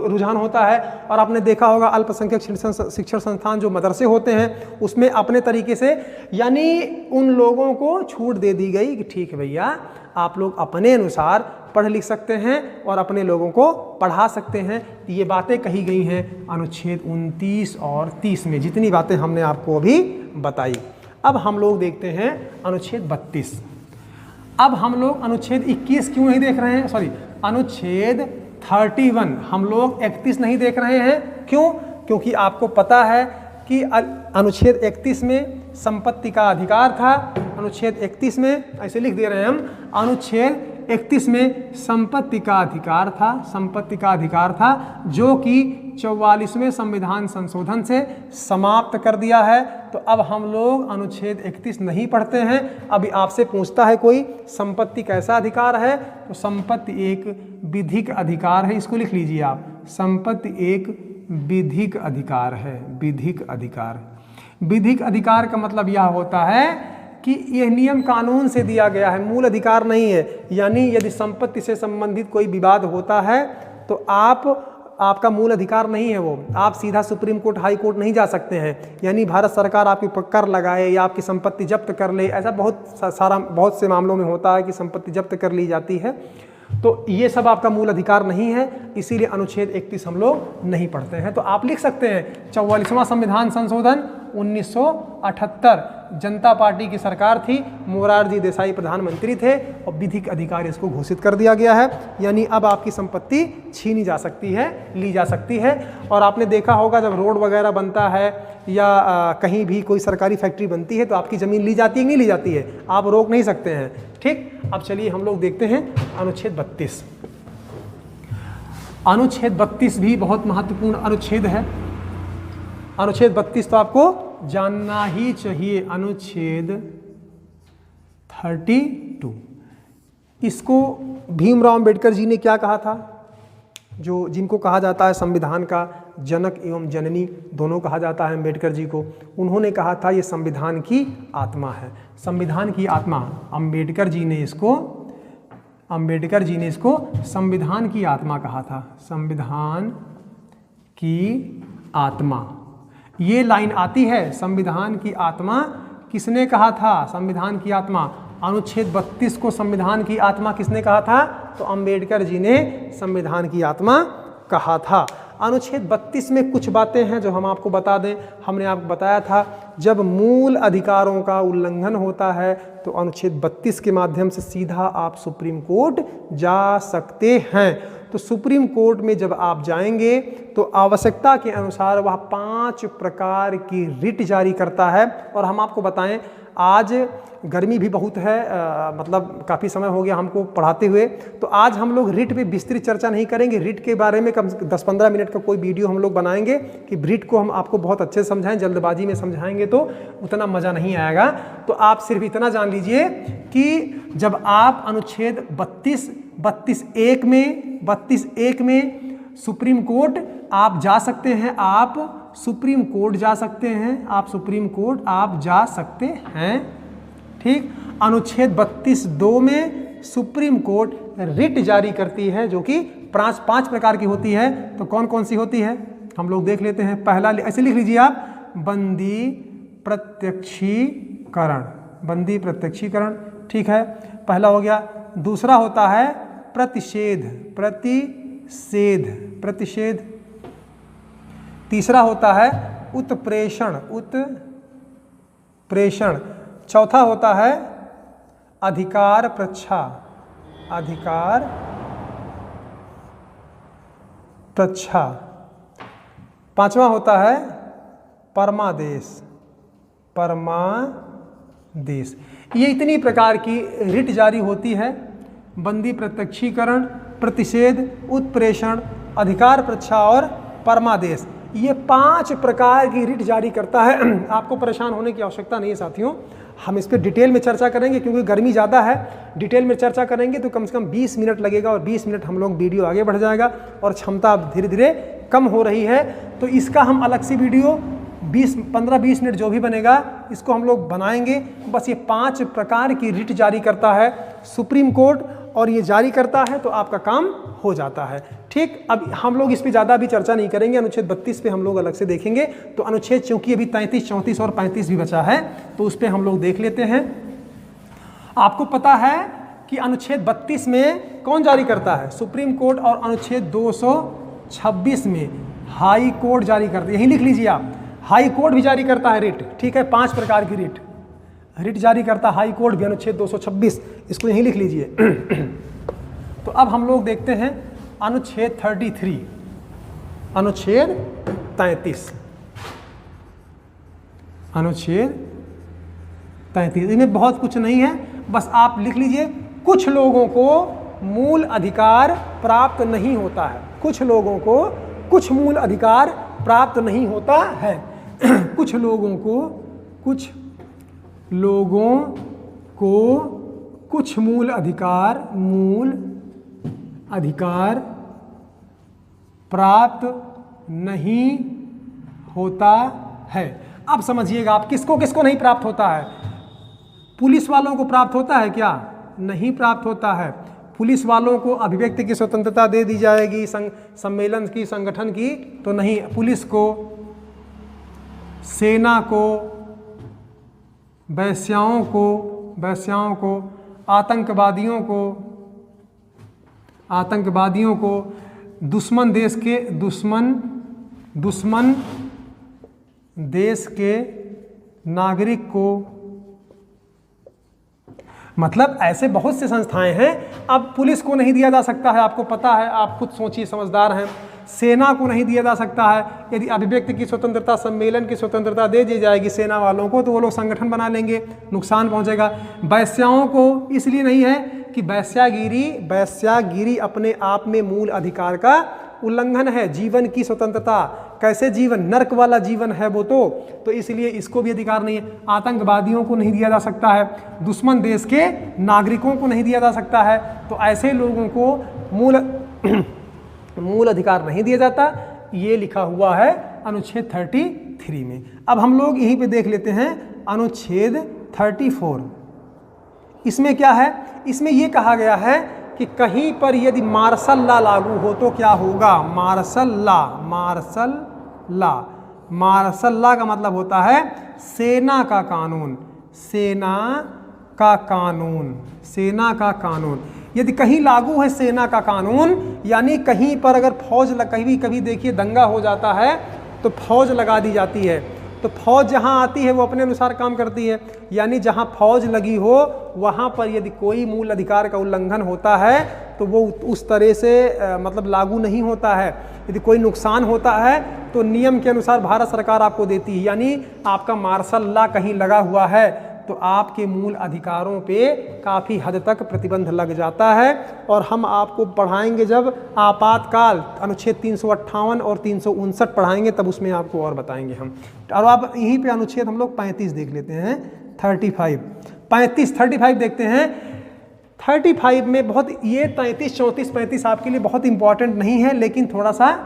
रुझान होता है। और आपने देखा होगा अल्पसंख्यक शिक्षण संस्थान जो मदरसे होते हैं उसमें अपने तरीके से, यानी उन लोगों को छूट दे दी गई कि ठीक है भैया, आप लोग अपने अनुसार पढ़ लिख सकते हैं और अपने लोगों को पढ़ा सकते हैं। ये बातें कही गई हैं अनुच्छेद 29 और 30 में, जितनी बातें हमने आपको अभी बताई। अब हम लोग देखते हैं अनुच्छेद 32। अब हम लोग अनुच्छेद 21 क्यों नहीं देख रहे हैं, सॉरी अनुच्छेद 31, हम लोग 31 नहीं देख रहे हैं। क्यों? क्योंकि आपको पता है कि अनुच्छेद 31 में संपत्ति का अधिकार था। अनुच्छेद 31 में ऐसे लिख दे रहे हैं हम, अनुच्छेद 31 में संपत्ति का अधिकार था, संपत्ति का अधिकार था जो कि 44वें संविधान संशोधन से समाप्त कर दिया है। तो अब हम लोग अनुच्छेद 31 नहीं पढ़ते हैं। अभी आपसे पूछता है कोई संपत्ति कैसा अधिकार है, तो संपत्ति एक विधिक अधिकार है, इसको लिख लीजिए आप, संपत्ति एक विधिक अधिकार है। विधिक अधिकार, विधिक अधिकार का मतलब यह होता है कि यह नियम कानून से दिया गया है, मूल अधिकार नहीं है। यानी यदि संपत्ति से संबंधित कोई विवाद होता है तो आपका मूल अधिकार नहीं है वो, आप सीधा सुप्रीम कोर्ट हाई कोर्ट नहीं जा सकते हैं। यानी भारत सरकार आपके ऊपर कर लगाए या आपकी संपत्ति जब्त कर ले, ऐसा बहुत से मामलों में होता है कि संपत्ति जब्त कर ली जाती है। तो ये सब आपका मूल अधिकार नहीं है, इसीलिए अनुच्छेद 31 हम लोग नहीं पढ़ते हैं। तो आप लिख सकते हैं 44वां संविधान संशोधन 1978, जनता पार्टी की सरकार थी, मोरारजी देसाई प्रधानमंत्री थे और विधिक अधिकार इसको घोषित कर दिया गया है। यानी अब आपकी संपत्ति छीनी जा सकती है, ली जा सकती है। और आपने देखा होगा जब रोड वगैरह बनता है या कहीं भी कोई सरकारी फैक्ट्री बनती है तो आपकी ज़मीन ली जाती है कि नहीं ली जाती है, आप रोक नहीं सकते हैं। ठीक, अब चलिए हम लोग देखते हैं अनुच्छेद 32। अनुच्छेद 32 भी बहुत महत्वपूर्ण अनुच्छेद है। अनुच्छेद 32 तो आपको जानना ही चाहिए। अनुच्छेद 32, इसको भीमराव अंबेडकर जी ने क्या कहा था, जिनको कहा जाता है संविधान का जनक एवं जननी दोनों कहा जाता है अंबेडकर जी को। उन्होंने कहा था ये संविधान की आत्मा है, संविधान की आत्मा। अंबेडकर जी ने इसको संविधान की आत्मा कहा था, संविधान की आत्मा। ये लाइन आती है, संविधान की आत्मा किसने कहा था, संविधान की आत्मा। अनुच्छेद 32 को संविधान की आत्मा किसने कहा था, तो अंबेडकर जी ने संविधान की आत्मा कहा था। अनुच्छेद 32 में कुछ बातें हैं जो हम आपको बता दें। हमने आपको बताया था जब मूल अधिकारों का उल्लंघन होता है तो अनुच्छेद 32 के माध्यम से सीधा आप सुप्रीम कोर्ट जा सकते हैं। तो सुप्रीम कोर्ट में जब आप जाएंगे तो आवश्यकता के अनुसार वह 5 प्रकार की रिट जारी करता है। और हम आपको बताएं, आज गर्मी भी बहुत है, मतलब काफ़ी समय हो गया हमको पढ़ाते हुए, तो आज हम लोग रिट पे विस्तृत चर्चा नहीं करेंगे। रिट के बारे में कम 10-15 मिनट का कोई वीडियो हम लोग बनाएंगे कि रिट को हम आपको बहुत अच्छे से समझाएं। जल्दबाजी में समझाएंगे तो उतना मज़ा नहीं आएगा। तो आप सिर्फ इतना जान लीजिए कि जब आप अनुच्छेद 32(1) में सुप्रीम कोर्ट आप जा सकते हैं, आप सुप्रीम कोर्ट जा सकते हैं, आप सुप्रीम कोर्ट आप जा सकते हैं। ठीक, अनुच्छेद 32(2) में सुप्रीम कोर्ट रिट जारी करती है जो कि 5 प्रकार की होती है। तो कौन कौन सी होती है हम लोग देख लेते हैं। पहला ऐसे लिख लीजिए आप, बंदी प्रत्यक्षीकरण, बंदी प्रत्यक्षीकरण। ठीक है, पहला हो गया। दूसरा होता है प्रतिषेध। तीसरा होता है उत्प्रेषण। चौथा होता है अधिकार प्रच्छा। पांचवा होता है परमादेश। ये इतनी प्रकार की रिट जारी होती है बंदी प्रत्यक्षीकरण, प्रतिषेध, उत्प्रेषण, अधिकार परीक्षा और परमादेश, ये 5 प्रकार की रिट जारी करता है। आपको परेशान होने की आवश्यकता नहीं है साथियों, हम इस पर डिटेल में चर्चा करेंगे क्योंकि गर्मी ज़्यादा है। डिटेल में चर्चा करेंगे तो कम से कम 20 मिनट लगेगा और 20 मिनट हम लोग वीडियो आगे बढ़ जाएगा और क्षमता धीरे धीरे कम हो रही है। तो इसका हम अलग से वीडियो 15-20 मिनट जो भी बनेगा इसको हम लोग बनाएंगे। बस ये 5 प्रकार की रिट जारी करता है सुप्रीम कोर्ट और ये जारी करता है तो आपका काम हो जाता है। ठीक, अब हम लोग इस पे ज़्यादा भी चर्चा नहीं करेंगे, अनुच्छेद 32 पे हम लोग अलग से देखेंगे। तो अनुच्छेद चूंकि अभी 33, 34 और 35 भी बचा है तो उस पर हम लोग देख लेते हैं। आपको पता है कि अनुच्छेद 32 में कौन जारी करता है? Supreme court. और अनुच्छेद 226 में हाई कोर्ट जारी करता है। यही लिख लीजिए आप, हाई कोर्ट भी जारी करता है रिट। ठीक है, 5 प्रकार की रिट जारी करता है हाई कोर्ट भी, अनुच्छेद 226, इसको यहीं लिख लीजिए। तो अब हम लोग देखते हैं अनुच्छेद 33, अनुच्छेद 33, अनुच्छेद 33। इनमें बहुत कुछ नहीं है, बस आप लिख लीजिए कुछ लोगों को मूल अधिकार प्राप्त नहीं होता है। कुछ लोगों को कुछ मूल अधिकार प्राप्त नहीं होता है। कुछ लोगों को कुछ मूल अधिकार प्राप्त नहीं होता है। अब समझिएगा आप, किसको किसको नहीं प्राप्त होता है? पुलिस वालों को प्राप्त होता है क्या? नहीं प्राप्त होता है। पुलिस वालों को अभिव्यक्ति की स्वतंत्रता दे दी जाएगी, सम्मेलन की, संगठन की, तो नहीं। पुलिस को, सेना को, वैश्याओं को, आतंकवादियों को, दुश्मन देश के नागरिक को, मतलब ऐसे बहुत से संस्थाएं हैं। अब पुलिस को नहीं दिया जा सकता है, आपको पता है, आप खुद सोचिए, समझदार हैं। सेना को नहीं दिया जा सकता है। यदि अभिव्यक्ति की स्वतंत्रता, सम्मेलन की स्वतंत्रता दे दी जाएगी सेना वालों को तो वो लोग संगठन बना लेंगे, नुकसान पहुंचेगा। वैश्याओं को इसलिए नहीं है कि वैश्यागिरी अपने आप में मूल अधिकार का उल्लंघन है। जीवन की स्वतंत्रता, कैसे जीवन, नर्क वाला जीवन है वो, तो इसलिए इसको भी अधिकार नहीं है। आतंकवादियों को नहीं दिया जा सकता है, दुश्मन देश के नागरिकों को नहीं दिया जा सकता है। तो ऐसे लोगों को मूल अधिकार नहीं दिया जाता। ये लिखा हुआ है अनुच्छेद 33 में। अब हम लोग यहीं पे देख लेते हैं अनुच्छेद 34। इसमें क्या है? इसमें ये कहा गया है कि कहीं पर यदि मार्शल लॉ लागू हो तो क्या होगा? मार्शल लॉ का मतलब होता है सेना का कानून। यदि कहीं लागू है सेना का कानून, यानी कहीं पर अगर फौज कभी देखिए दंगा हो जाता है तो फौज लगा दी जाती है। तो फौज जहाँ आती है वो अपने अनुसार काम करती है, यानी जहाँ फौज लगी हो वहाँ पर यदि कोई मूल अधिकार का उल्लंघन होता है तो वो उस तरह से मतलब लागू नहीं होता है। यदि कोई नुकसान होता है तो नियम के अनुसार भारत सरकार आपको देती है। यानी आपका मार्शल लॉ कहीं लगा हुआ है तो आपके मूल अधिकारों पे काफ़ी हद तक प्रतिबंध लग जाता है। और हम आपको पढ़ाएंगे जब आपातकाल, अनुच्छेद 358 और 359 पढ़ाएंगे तब उसमें आपको और बताएंगे हम। और आप यहीं पे अनुच्छेद हम लोग 35 देख लेते हैं, 35 देखते हैं। 35 में बहुत, ये 33, 34, 35 आपके लिए बहुत इंपॉर्टेंट नहीं है, लेकिन थोड़ा सा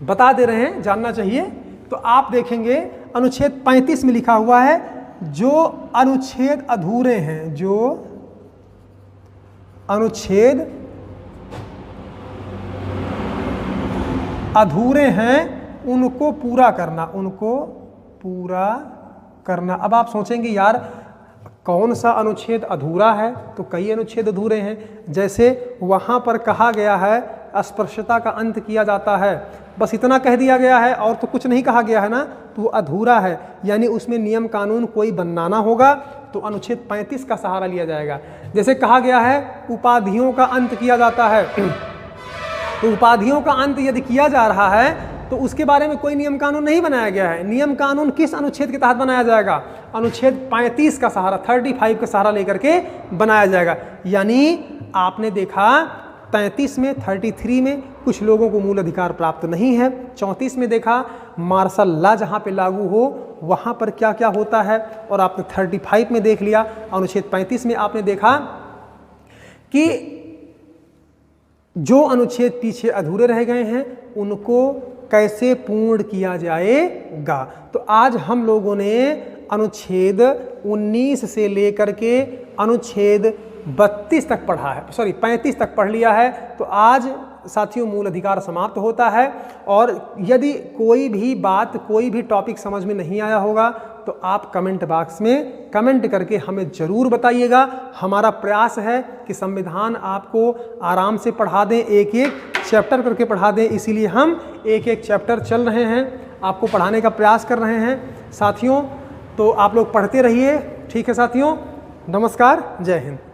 बता दे रहे हैं, जानना चाहिए। तो आप देखेंगे अनुच्छेद 35 में लिखा हुआ है जो अनुच्छेद अधूरे हैं, जो अनुच्छेद अधूरे हैं उनको पूरा करना। अब आप सोचेंगे यार कौन सा अनुच्छेद अधूरा है? तो कई अनुच्छेद अधूरे हैं। जैसे वहाँ पर कहा गया है अस्पृश्यता का अंत किया जाता है, बस इतना कह दिया गया है और तो कुछ नहीं कहा गया है ना, तो वो अधूरा है, यानी उसमें नियम कानून कोई बनाना होगा तो अनुच्छेद 35 का सहारा लिया जाएगा। जैसे कहा गया है उपाधियों का अंत किया जाता है, तो उपाधियों का अंत यदि किया जा रहा है तो उसके बारे में कोई नियम कानून नहीं बनाया गया है। नियम कानून किस अनुच्छेद के तहत बनाया जाएगा? अनुच्छेद 35 का सहारा, 35 का सहारा लेकर के बनाया जाएगा। यानी आपने देखा 33 में, 33 में कुछ लोगों को मूल अधिकार प्राप्त नहीं है। 34 में देखा मार्शल लॉ जहाँ पे लागू हो वहाँ पर क्या क्या होता है, और आपने 35 में देख लिया। अनुच्छेद 35 में आपने देखा कि जो अनुच्छेद पीछे अधूरे रह गए हैं उनको कैसे पूर्ण किया जाएगा। तो आज हम लोगों ने अनुच्छेद 19 से लेकर के अनुच्छेद 32 तक पढ़ा है, 35 तक पढ़ लिया है। तो आज साथियों मूल अधिकार समाप्त होता है। और यदि कोई भी बात, कोई भी टॉपिक समझ में नहीं आया होगा तो आप कमेंट बॉक्स में कमेंट करके हमें ज़रूर बताइएगा। हमारा प्रयास है कि संविधान आपको आराम से पढ़ा दें, एक एक चैप्टर करके पढ़ा दें, इसीलिए हम एक एक चैप्टर चल रहे हैं, आपको पढ़ाने का प्रयास कर रहे हैं साथियों। तो आप लोग पढ़ते रहिए, ठीक है साथियों। नमस्कार, जय हिंद।